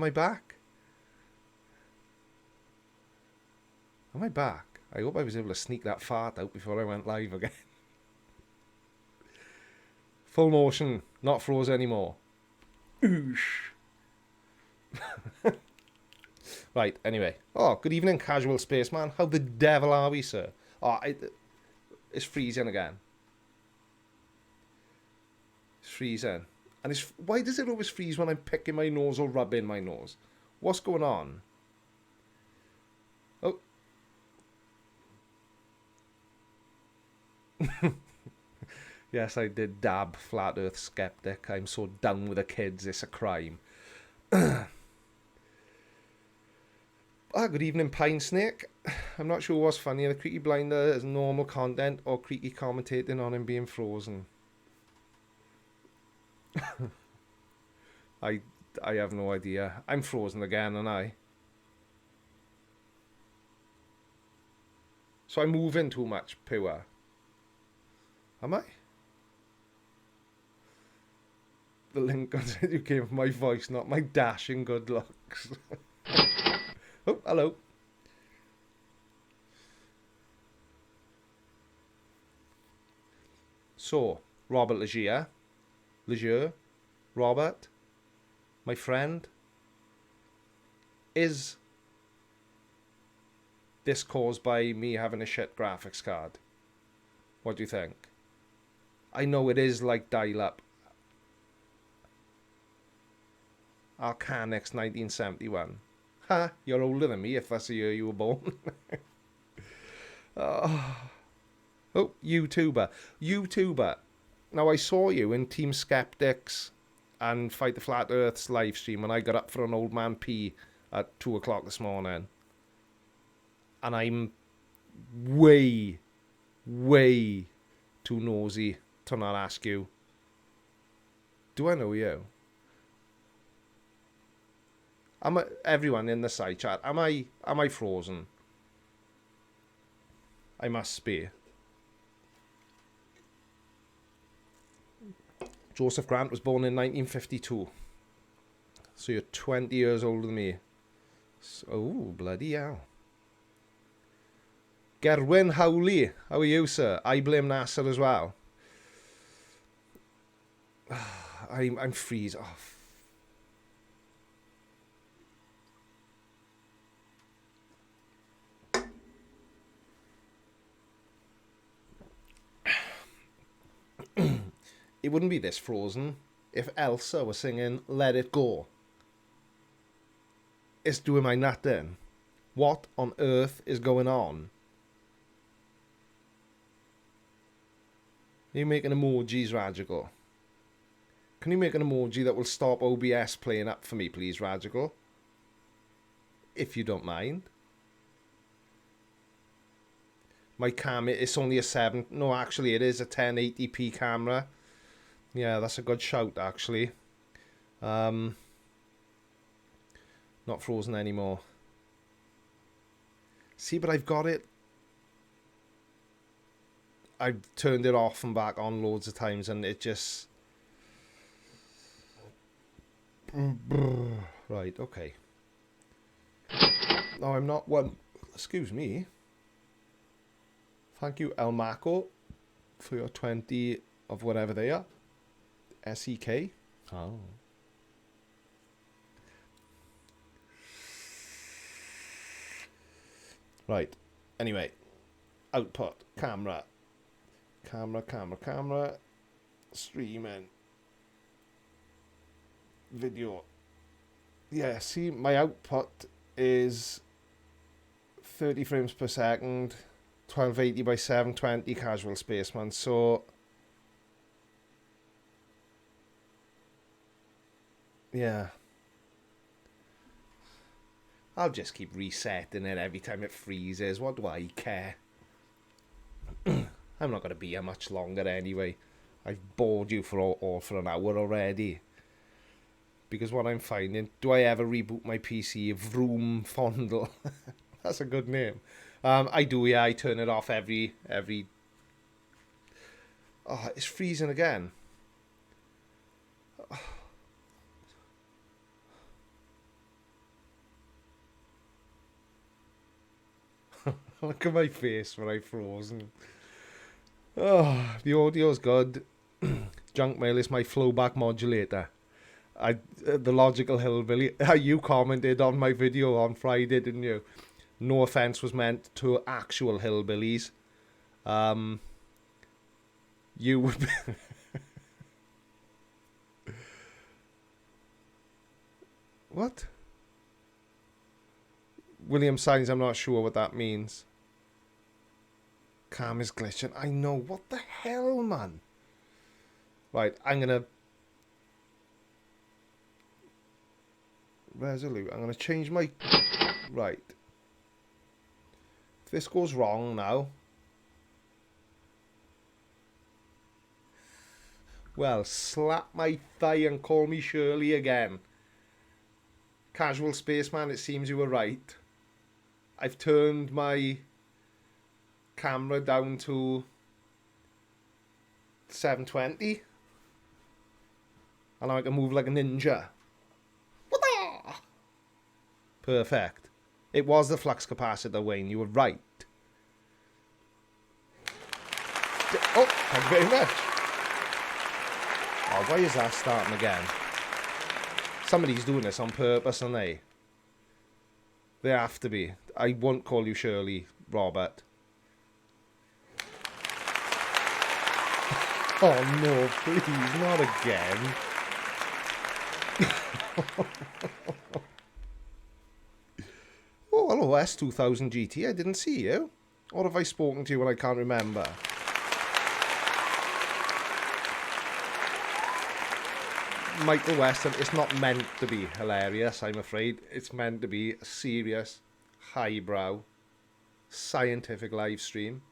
I back? Am I back? I hope I was able to sneak that fart out before I went live again. Full motion, not froze anymore. Oosh. Right, anyway. Oh, good evening, casual spaceman. How the devil are we, sir? Oh, it's freezing again. It's freezing. And why does it always freeze when I'm picking my nose or rubbing my nose? What's going on? Oh. Yes, I did dab flat earth skeptic. I'm so down with the kids, it's a crime. Good evening, Pine Snake. I'm not sure what's funnier, the Creaky Blinder as normal content or Creaky commentating on him being frozen. I have no idea. I'm frozen again, aren't I? So I'm moving too much, Pure. Am I? The link said you came from my voice, not my dashing good looks. Oh, hello. So, Robert Legier, Robert, my friend, is this caused by me having a shit graphics card? What do you think? I know it is like dial-up. Arcanix 1971. Ha, you're older than me if that's the year you were born. Oh, YouTuber. Now, I saw you in Team Skeptics and Fight the Flat Earth's live stream, and I got up for an old man pee at 2 o'clock this morning. And I'm way, way too nosy to not ask you, do I know you? Everyone in the side chat, am I frozen? I must be. Joseph Grant was born in 1952. So you're 20 years older than me. Oh, bloody hell. Gerwyn Howley, how are you, sir? I blame NASA as well. I'm freeze off. It wouldn't be this frozen if Elsa was singing Let It Go. It's doing my nut in. What on earth is going on? Are you making emojis, Radical? Can you make an emoji that will stop OBS playing up for me, please, Radical? If you don't mind. My camera, it's only a 7. No, actually, it is a 1080p camera. Yeah, that's a good shout, actually. Not frozen anymore. See, but I've got it. I've turned it off and back on loads of times, and it just... Right, okay. No, I'm not one... Excuse me. Thank you, El Marco, for your 20 of whatever they are. SEK. Oh. Right. Anyway. Output. Camera. Camera. Streaming. Video. Yeah, see, my output is 30 frames per second. 1280 by 720 casual spaceman. So... yeah. I'll just keep resetting it every time it freezes. What do I care? I'm not going to be here much longer anyway. I've bored you for all for an hour already. Because what I'm finding... Do I ever reboot my PC? Vroom Fondle. That's a good name. I do, yeah. I turn it off every... Oh, it's freezing again. Look at my face when I'm frozen. Oh, the audio's good. Junk mail is my flowback modulator. The Logical Hillbilly. You commented on my video on Friday, didn't you? No offense was meant to actual hillbillies. You would be... What? William signs, I'm not sure what that means. Cam is glitching. I know. What the hell, man? Right, I'm gonna... Resolute. I'm gonna change my... Right. If this goes wrong now... Well, slap my thigh and call me Shirley again. Casual spaceman, it seems you were right. I've turned my camera down to 720. And now I can move like a ninja. Perfect. It was the flux capacitor, Wayne. You were right. Oh, thank you very much. Oh, why is that starting again? Somebody's doing this on purpose, aren't they? They have to be. I won't call you Shirley, Robert. Oh no, please, not again. Oh, hello, S2000 GT. I didn't see you. Or have I spoken to you when I can't remember? Michael Weston, it's not meant to be hilarious, I'm afraid. It's meant to be a serious, highbrow, scientific live stream.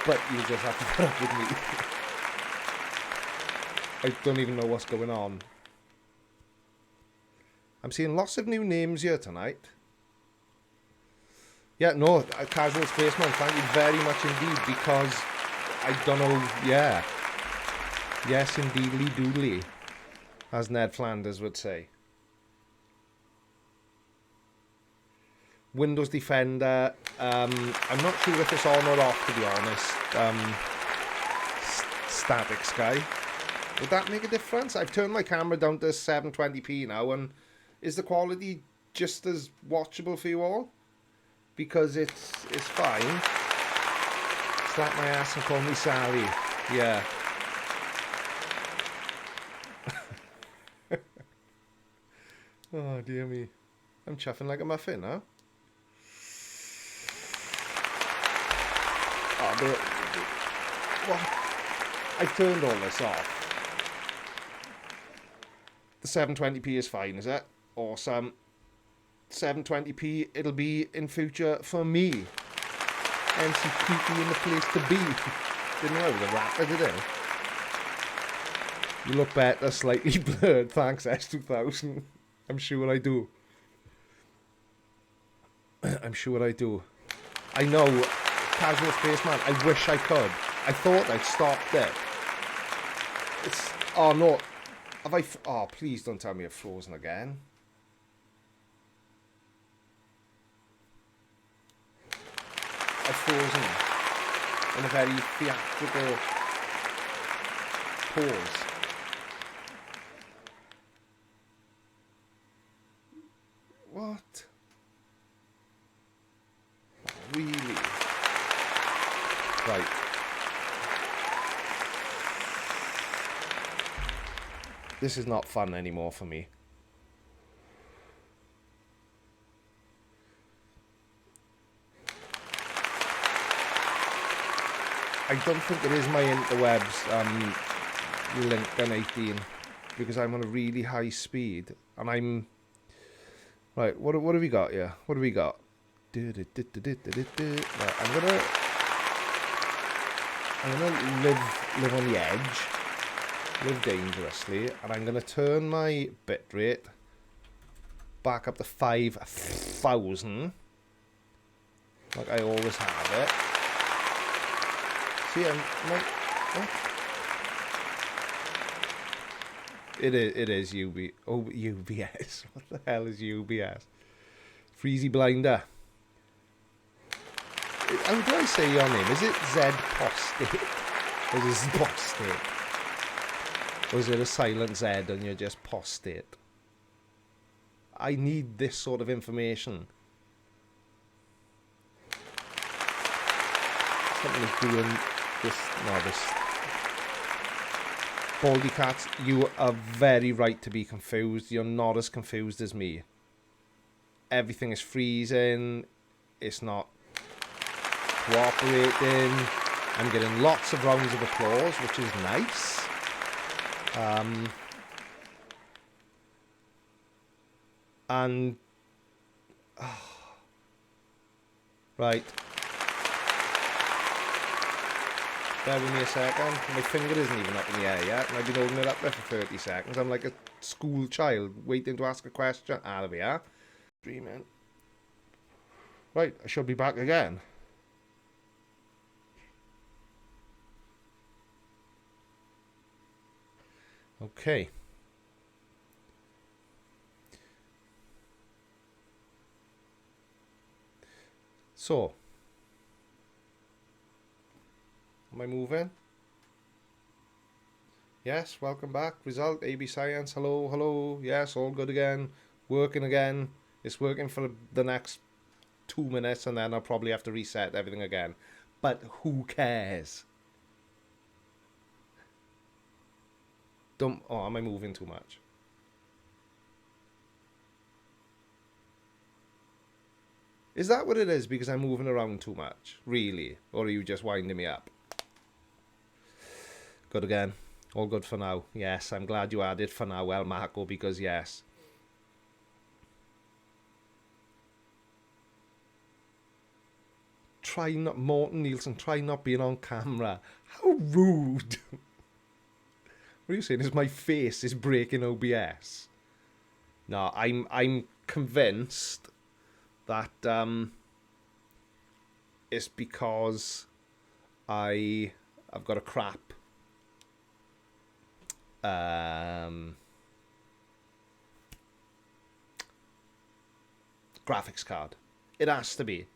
But you just have to put up with me. I don't even know what's going on. I'm seeing lots of new names here tonight. Yeah, no, a Casual Spaceman, thank you very much indeed, because I don't know, yeah. Yes, indeedly doodly, as Ned Flanders would say. Windows Defender, I'm not sure if it's on or off, to be honest. Static Sky. Would that make a difference? I've turned my camera down to 720p now, and is the quality just as watchable for you all? Because it's fine. Slap my ass and call me Sally. Yeah. Oh dear me. I'm chuffing like a muffin, huh? Oh, what? I turned all this off. The 720p is fine, is it? Awesome. 720p, it'll be in future for me. MC Creaky in the place to be. Didn't know I was a rapper, did I? You look better, slightly blurred. Thanks, S2000. I'm sure I do. I'm sure I do. I know, Casual Spaceman, I wish I could. I thought I'd stopped it. It's... Oh, no. Have I... Oh, please don't tell me I've frozen again. I've frozen in a very theatrical pause. What? Oh, really? Right. This is not fun anymore for me. I don't think it is my interwebs link on 18 because I'm on a really high speed and I'm right. What have we got here? What do we got? Right, I'm gonna live on the edge, live dangerously, and I'm gonna turn my bitrate back up to 5,000, like I always have it. See, what? It is UBS. What the hell is UBS? Freezy Blinder. How do I say your name? Is it Zed Postate? Or is it Postate? Or is it a silent Z and you're just Postate? I need this sort of information. Something is doing this. No, this. Baldy Cats, you are very right to be confused. You're not as confused as me. Everything is freezing. It's not cooperating. I'm getting lots of rounds of applause, which is nice. And right. Bear with me a second. My finger isn't even up in the air yet, and I've been holding it up there for 30 seconds. I'm like a school child waiting to ask a question. Ah, there we are. Streaming. Right, I should be back again. Okay. So, am I moving? Yes, welcome back. Result, AB Science. Hello, hello. Yes, all good again. Working again. It's working for the next 2 minutes and then I'll probably have to reset everything again. But who cares? Oh, am I moving too much? Is that what it is? Because I'm moving around too much? Really? Or are you just winding me up? Good again. All good for now. Yes, I'm glad you added for now, El Marco, because yes. Try not, Morton Nielsen, try not being on camera. How rude. What are you saying? Is my face is breaking OBS? No, I'm convinced that it's because I've got a crap graphics card. It has to be,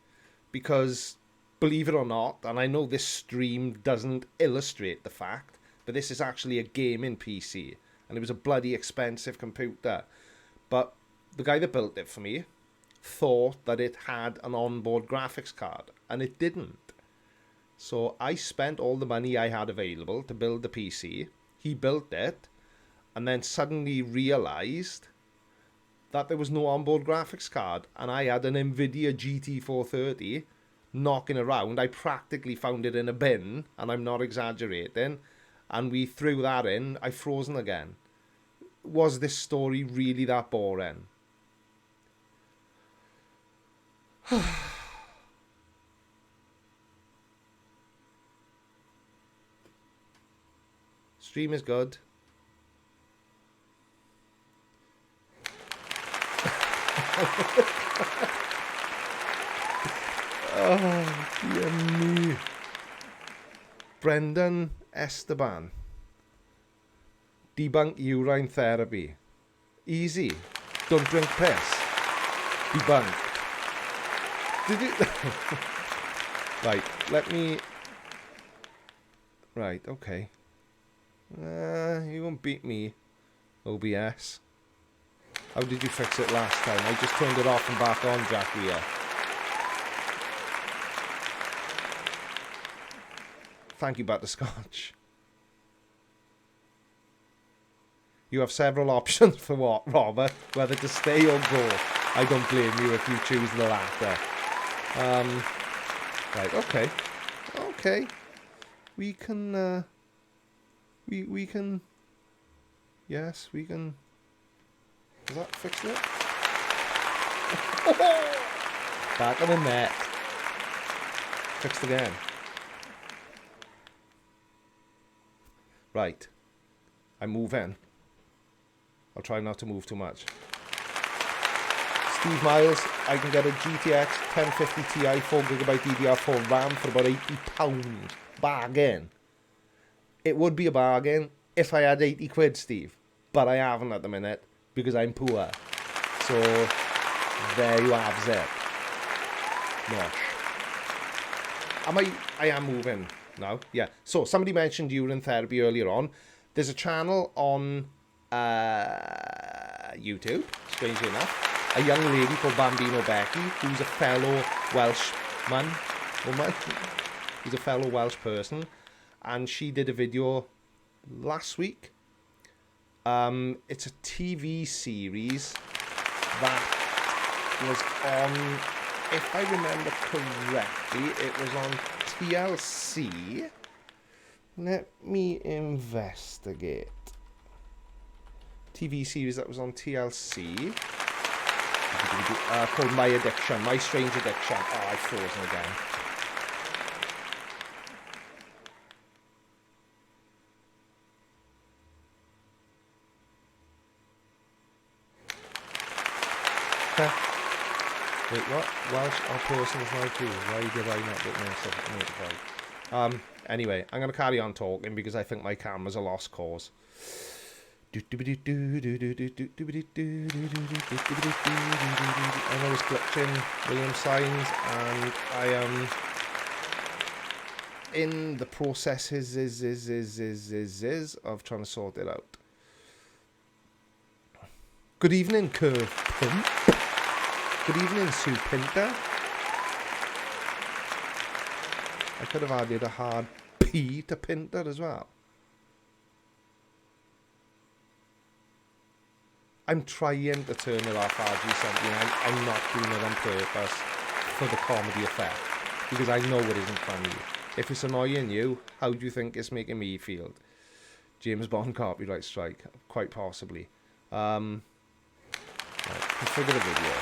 because believe it or not, and I know this stream doesn't illustrate the fact, but this is actually a gaming PC, and it was a bloody expensive computer. But the guy that built it for me thought that it had an onboard graphics card, and it didn't. So I spent all the money I had available to build the PC. He built it, and then suddenly realized that there was no onboard graphics card, and I had an NVIDIA GT430 knocking around. I practically found it in a bin, and I'm not exaggerating, and we threw that in. I frozen again. Was this story really that boring? Stream is good. Oh, dear me. Brendan Esteban. Debunk urine therapy. Easy. Don't drink piss. Debunk. Did you... Right, let me... Right, okay. You won't beat me, OBS. How did you fix it last time? I just turned it off and back on, Jack Weir. Thank you, Butterscotch. You have several options for what, Robert? Whether to stay or go. I don't blame you if you choose the latter. Right, okay. Okay. We can, we can... Yes, we can... Does that fix it? Back of the net. Fixed again. Right. I move in. I'll try not to move too much. Steve Miles, I can get a GTX 1050 Ti 4GB DDR4 RAM for about £80. Bargain. It would be a bargain if I had 80 quid, Steve. But I haven't at the minute because I'm poor. So, there you have it. Nosh. I am moving now. Yeah. So, somebody mentioned urine therapy earlier on. There's a channel on YouTube, strangely enough. A young lady called Bambino Becky, who's a fellow woman, who's a fellow Welsh person, and she did a video last week. It's a TV series that was on, if I remember correctly, it was on TLC. Let me investigate. TV series that was on TLC. Called My Addiction, My Strange Addiction. Oh, I've frozen again. Wait, what? Welsh or person is my too. Why did I not get notified? Anyway, I'm going to carry on talking because I think my camera's a lost cause. I know it's glitching, William signs, and I am in the processes of trying to sort it out. Good evening, Curve Pimp. Good evening, Sue Pinter. I could have added a hard P to Pinter as well. I'm trying to turn it off RG79. I'm not doing it on purpose for the comedy effect, because I know it isn't funny. If it's annoying you, how do you think it's making me feel? James Bond copyright strike, quite possibly. Right, configure the video.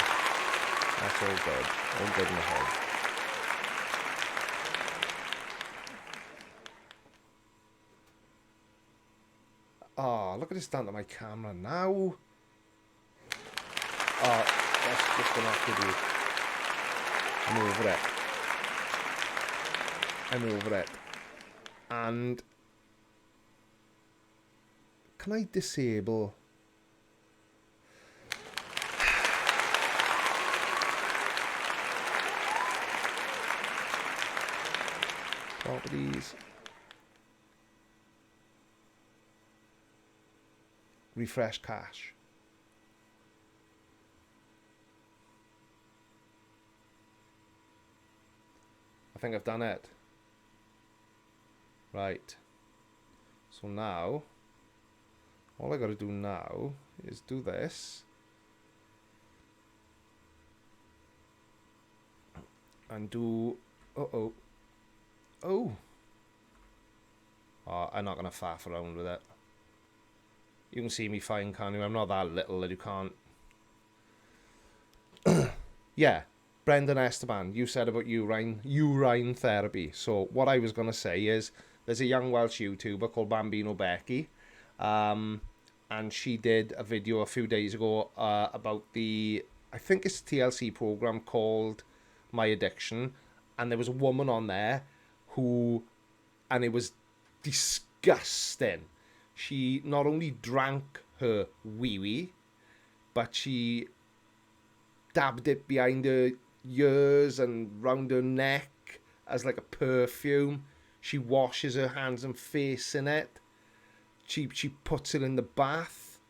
That's all good. All good in the head. Oh, look at this done to my camera now. Oh, that's just gonna have to do. I'm over it. I'm over it. And can I disable? Properties. Refresh cache. I think I've done it. Right. So now, all I got to do now is do this. And do... Oh. I'm not going to faff around with it. You can see me fine, can't you? I'm not that little that you can't. Yeah, Brendan Esteban, you said about urine therapy. So what I was going to say is, there's a young Welsh YouTuber called Bambino Becky, and she did a video a few days ago about the, I think it's a TLC program called My Addiction, and there was a woman on there who, and it was disgusting. She not only drank her wee-wee, but she dabbed it behind her ears and round her neck as like a perfume. She washes her hands and face in it. She puts it in the bath.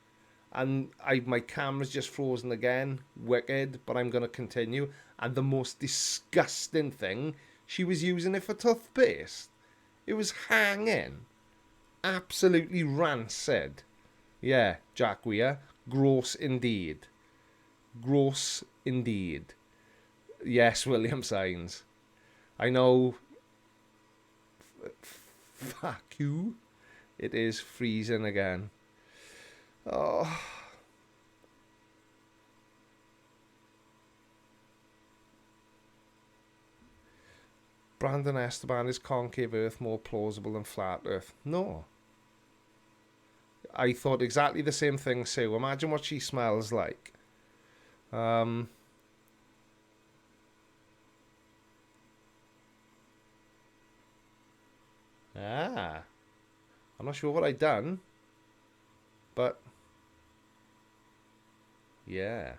And my camera's just frozen again. Wicked, but I'm going to continue. And the most disgusting thing, she was using it for toothpaste. It was hanging. Absolutely rancid. Yeah, Jack Weir. Gross indeed. Gross indeed. Yes, William Signs. I know. Fuck you. It is freezing again. Oh. Brandon Esteban, is concave Earth more plausible than flat Earth? No. I thought exactly the same thing, Sue. Imagine what she smells like. I'm not sure what I done, but yeah,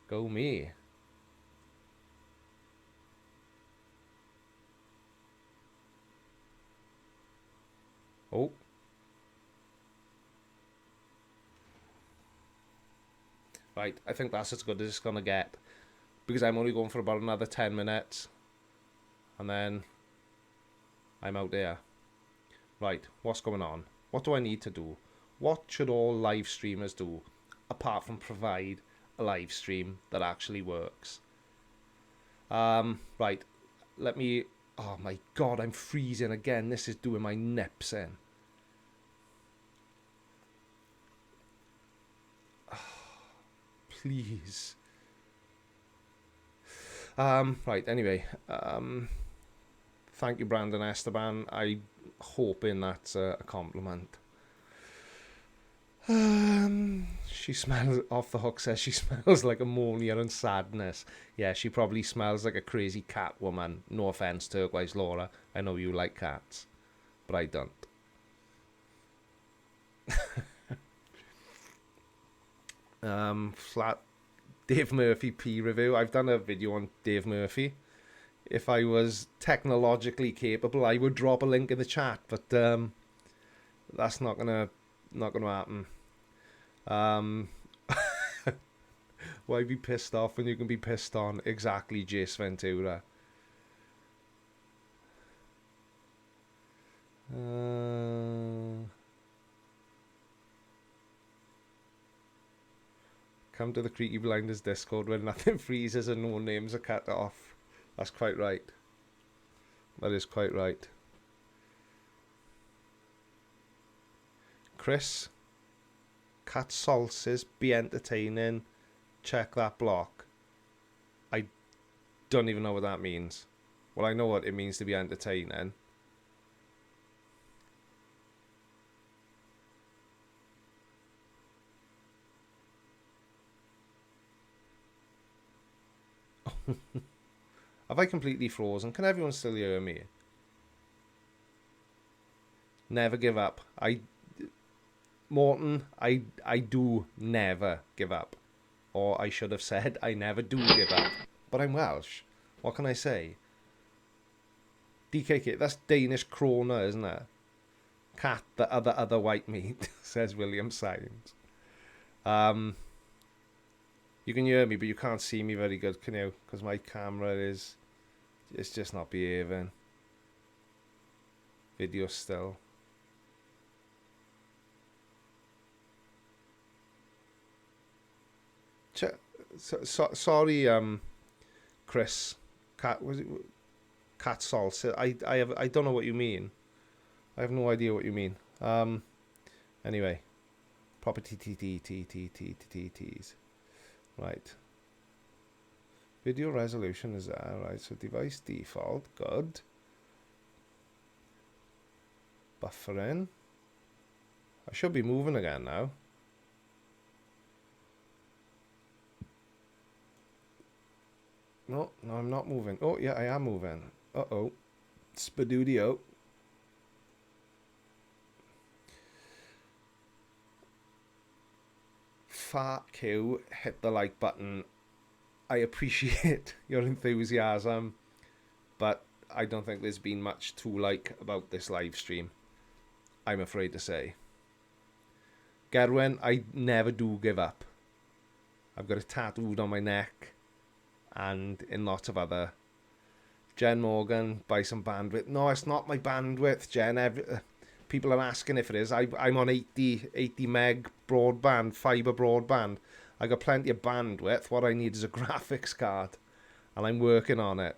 go me. Oh. Right, I think that's as good as it's going to get, because I'm only going for about another 10 minutes, and then I'm out there. Right, what's going on? What do I need to do? What should all live streamers do, apart from provide a live stream that actually works? Right, let me... Oh my god, I'm freezing again. This is doing my nips in. Please. Right, anyway. Thank you, Brandon Esteban. I'm hoping that's a compliment. She smells, off the hook says she smells like ammonia and sadness. Yeah, she probably smells like a crazy cat woman. No offense, Turquoise Laura. I know you like cats, but I don't. Flat Dave Murphy P review. I've done a video on Dave Murphy. If I was technologically capable, I would drop a link in the chat, but that's not gonna happen. Why be pissed off when you can be pissed on? Exactly, Jace Ventura. Come to the Creaky Blinders Discord where nothing freezes and no names are cut off. That's quite right. That is quite right. Chris, cat salsas, be entertaining, check that block. I don't even know what that means. Well, I know what it means to be entertaining. Have I completely frozen? Can everyone still hear me? Never give up. Morton, I do never give up. Or I should have said, I never do give up. But I'm Welsh. What can I say? DKK, that's Danish krona, isn't it? Cat, the other white meat, says William Symes. You can hear me, but you can't see me very good, can you? Because my camera is... It's just not behaving. Video still. Sorry, Chris. Cat salsa. I don't know what you mean. I have no idea what you mean. Anyway, property T's. Right. Video resolution is there, right? So device default, good. Buffering. I should be moving again now. No, I'm not moving. Oh, yeah, I am moving. Uh-oh. Spadudio. Fuck you. Hit the like button. I appreciate your enthusiasm, but I don't think there's been much to like about this live stream, I'm afraid to say. Gerwin, I never do give up. I've got it tattooed on my neck and in lots of other. Jen Morgan, buy some bandwidth. No, it's not my bandwidth, Jen. People are asking if it is. I'm on 80 meg broadband, fibre broadband. I got plenty of bandwidth. What I need is a graphics card, and I'm working on it.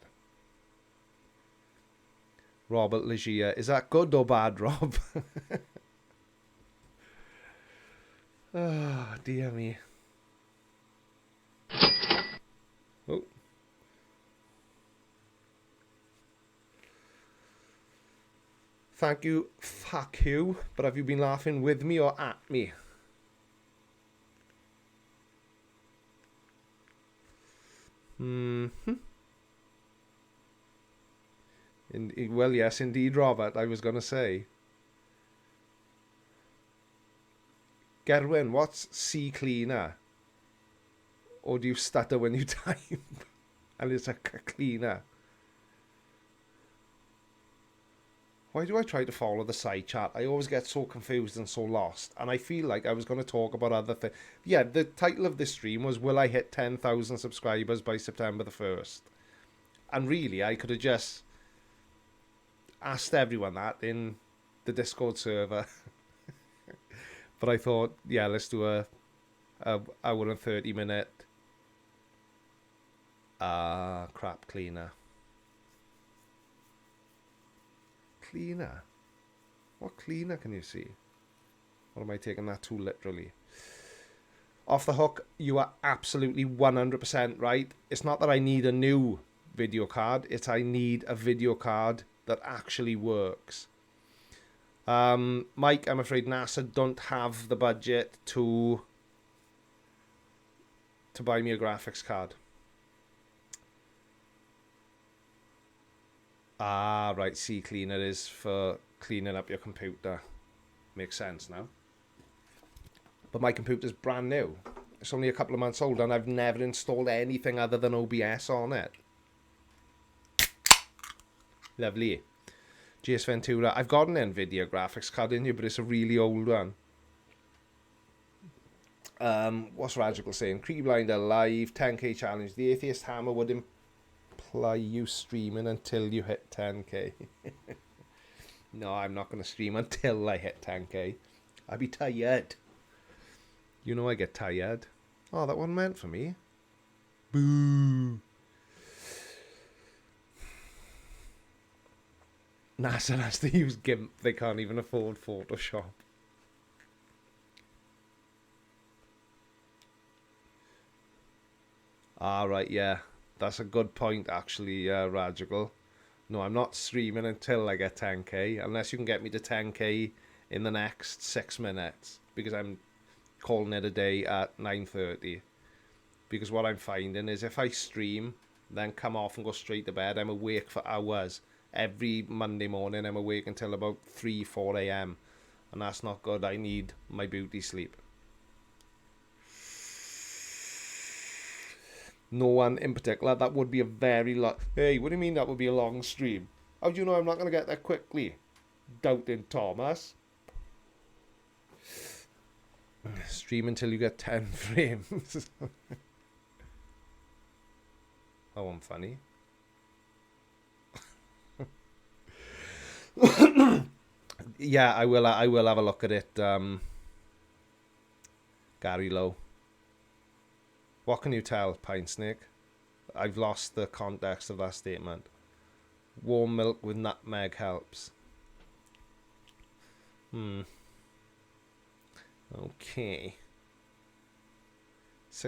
Robert Legia, is that good or bad, Rob? Oh, dear me. Oh. Thank you, fuck you. But have you been laughing with me or at me? Well, yes, indeed, Robert, I was going to say. Gerwin, what's C cleaner? Or do you stutter when you type? And it's a cleaner. Why do I try to follow the side chat? I always get so confused and so lost. And I feel like I was going to talk about other things. Yeah, the title of this stream was, will I hit 10,000 subscribers by September the 1st? And really, I could have just asked everyone that in the Discord server. But I thought, yeah, let's do a hour and 30 minute crap cleaner. Cleaner? What cleaner can you see? Or am I taking that too literally? Off the hook, you are absolutely 100% right. It's not that I need a new video card. It's I need a video card that actually works. Mike, I'm afraid NASA don't have the budget to buy me a graphics card. Ah, right, C cleaner is for cleaning up your computer. Makes sense now. But my computer's brand new. It's only a couple of months old and I've never installed anything other than OBS on it. Lovely. GS Ventura. I've got an NVIDIA graphics card in here, but it's a really old one. What's Radical saying? Creaky Blinder live, 10k challenge. The Atheist Hammer would imply you streaming until you hit 10k. No, I'm not going to stream until I hit 10k. I'll be tired. You know I get tired. Oh, that wasn't meant for me. Boo. NASA has to use GIMP. They can't even afford Photoshop. Ah, right, yeah. That's a good point, actually, Rajigal. No, I'm not streaming until I get 10k, unless you can get me to 10k in the next 6 minutes, because I'm calling it a day at 9:30. Because what I'm finding is if I stream, then come off and go straight to bed, I'm awake for hours. Every Monday morning, I'm awake until about 3, 4 a.m. And that's not good. I need my beauty sleep. No one in particular. That would be a very long... Hey, what do you mean that would be a long stream? How do you know I'm not going to get there quickly? Doubting Thomas. Stream until you get 10 frames. Oh, I'm funny. Yeah, I will have a look at it, Gary Lowe. What can you tell, Pine Snake? I've lost the context of that statement. Warm milk with nutmeg helps. Okay.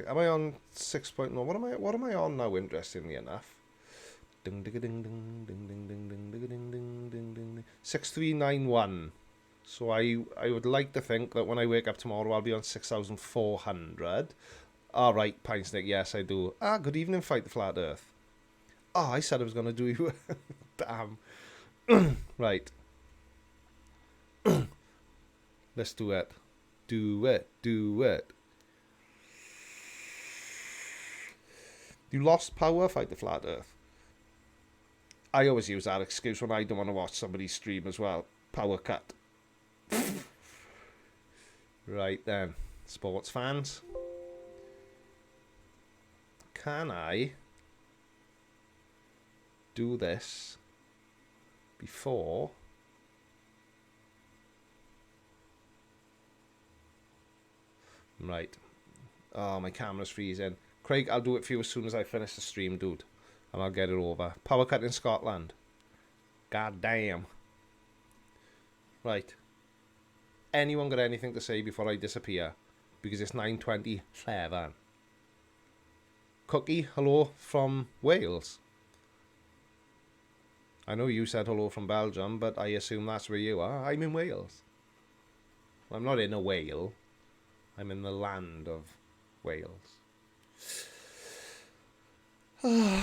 Am I on 6.0? What am I on now, interestingly enough? Ding ding ding ding ding ding ding ding ding ding ding ding ding. 6391. So I would like to think that when I wake up tomorrow I'll be on 6,400. Alright, Pine Snake, yes I do. Ah, good evening, Fight the Flat Earth. Oh, I said I was gonna do you. Damn. Right. Let's do it. Do it. Do it. You lost power, Fight the Flat Earth. I always use that excuse when I don't want to watch somebody stream as well. Power cut. Right then. Sports fans. Can I do this before right? Oh, my camera's freezing. Craig, I'll do it for you as soon as I finish the stream, dude, and I'll get it over. Power cut in Scotland. God damn. Right. Anyone got anything to say before I disappear? Because it's 9:27. Cookie, hello from Wales. I know you said hello from Belgium, but I assume that's where you are. I'm in Wales. Well, I'm not in a whale. I'm in the land of Wales. I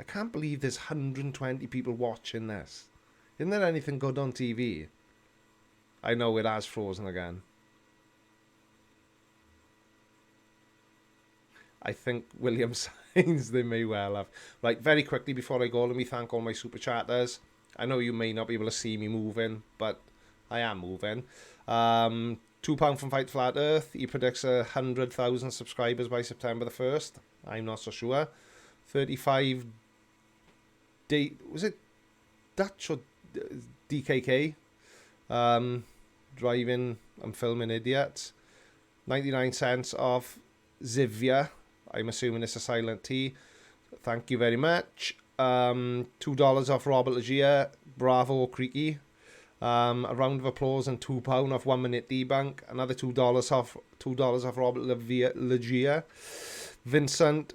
can't believe there's 120 people watching this. Isn't there anything good on TV? I know it has frozen again. I think William Signs they may well have. Right, very quickly before I go, let me thank all my super chatters. I know you may not be able to see me moving, but I am moving. £2 from Fight Flat Earth. He predicts 100,000 subscribers by September the 1st. I'm not so sure. 35 was it Dutch or DKK? Driving and filming idiots. 99 cents off Zivia. I'm assuming it's a silent T. Thank you very much. $2 off Robert Legia. Bravo, Creaky. A round of applause and £2 off 1 Minute Debunk. Another $2 off Robert Legia. Vincent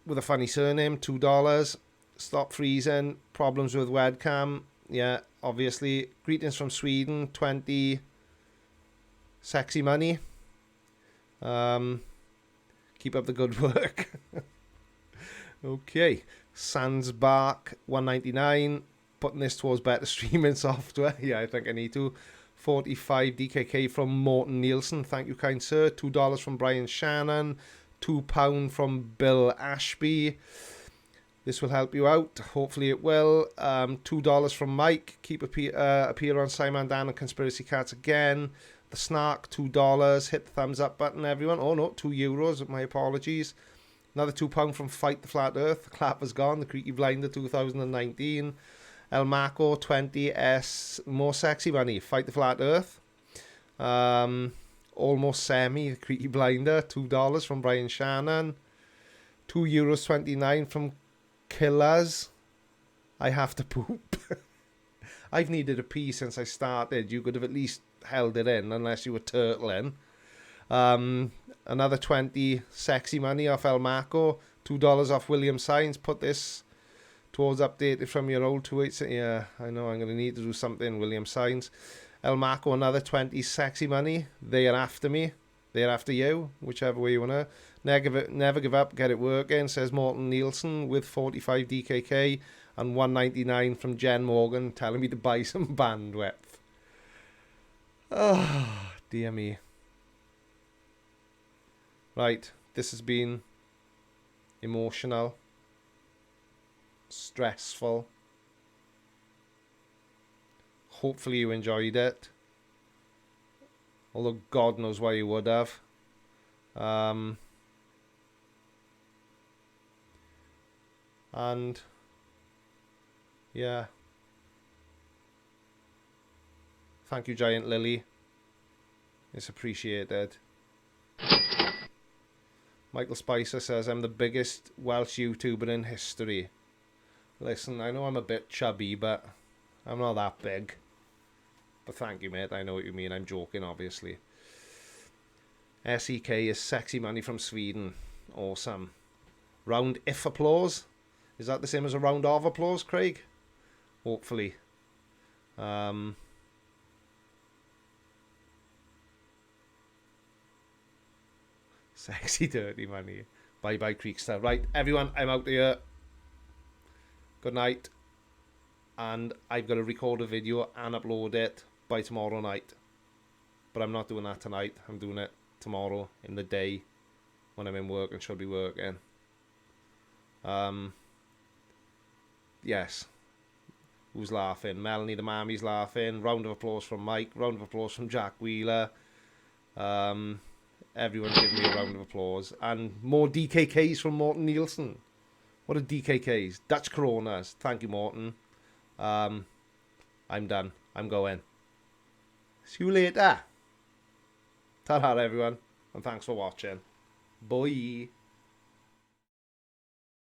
with a funny surname, $2. Stop freezing. Problems with webcam. Yeah, obviously. Greetings from Sweden, 20. Sexy money. Keep up the good work. Okay. Sandsbark, 199. Putting this towards better streaming software. Yeah, I think I need to. 45 DKK from Morton Nielsen. Thank you, kind sir. $2 from Brian Shannon. £2 from Bill Ashby. This will help you out. Hopefully it will. $2 from Mike. Keep appear on Simon Dan and Conspiracy Cats again. The Snark, $2. Hit the thumbs up button, everyone. Oh no, €2. My apologies. Another £2 from Fight the Flat Earth. The clap has gone. The Creaky Blinder 2019. El Marco 20S. More sexy money. Fight the Flat Earth. Almost Semi. The Creaky Blinder. $2 from Brian Shannon. €2.29 from Killers. I have to poop. I've needed a pee since I started. You could have at least held it in unless you were turtling. another 20 sexy money off El Marco. $2 off William Signs. Put this towards updated from your old 286. Yeah, I know I'm going to need to do something. William Signs. El Marco, another 20 sexy money. They are after me. They're after you, whichever way you want to. Never give up, get it working, says Morton Nielsen with 45 DKK and 199 from Jen Morgan telling me to buy some bandwidth. Oh, dear me. Right, this has been emotional, stressful. Hopefully you enjoyed it. Although God knows why you would have. And yeah. Thank you, Giant Lily. It's appreciated. Michael Spicer says, I'm the biggest Welsh YouTuber in history. Listen, I know I'm a bit chubby, but I'm not that big. But thank you, mate. I know what you mean. I'm joking, obviously. SEK is sexy money from Sweden. Awesome. Round if applause. Is that the same as a round of applause, Craig? Hopefully. Sexy dirty money. Bye bye, Creekster. Right, everyone, I'm out here. Good night. And I've got to record a video and upload it by tomorrow night. But I'm not doing that tonight. I'm doing it tomorrow in the day when I'm in work and should be working. Yes. Who's laughing? Melanie the Mammy's laughing. Round of applause from Mike. Round of applause from Jack Wheeler. Everyone's giving me a round of applause. And more DKKs from Morton Nielsen. What are DKKs? Dutch Coronas. Thank you, Morton. I'm done. I'm going. See you later. Ta-ra, everyone. And thanks for watching. Bye.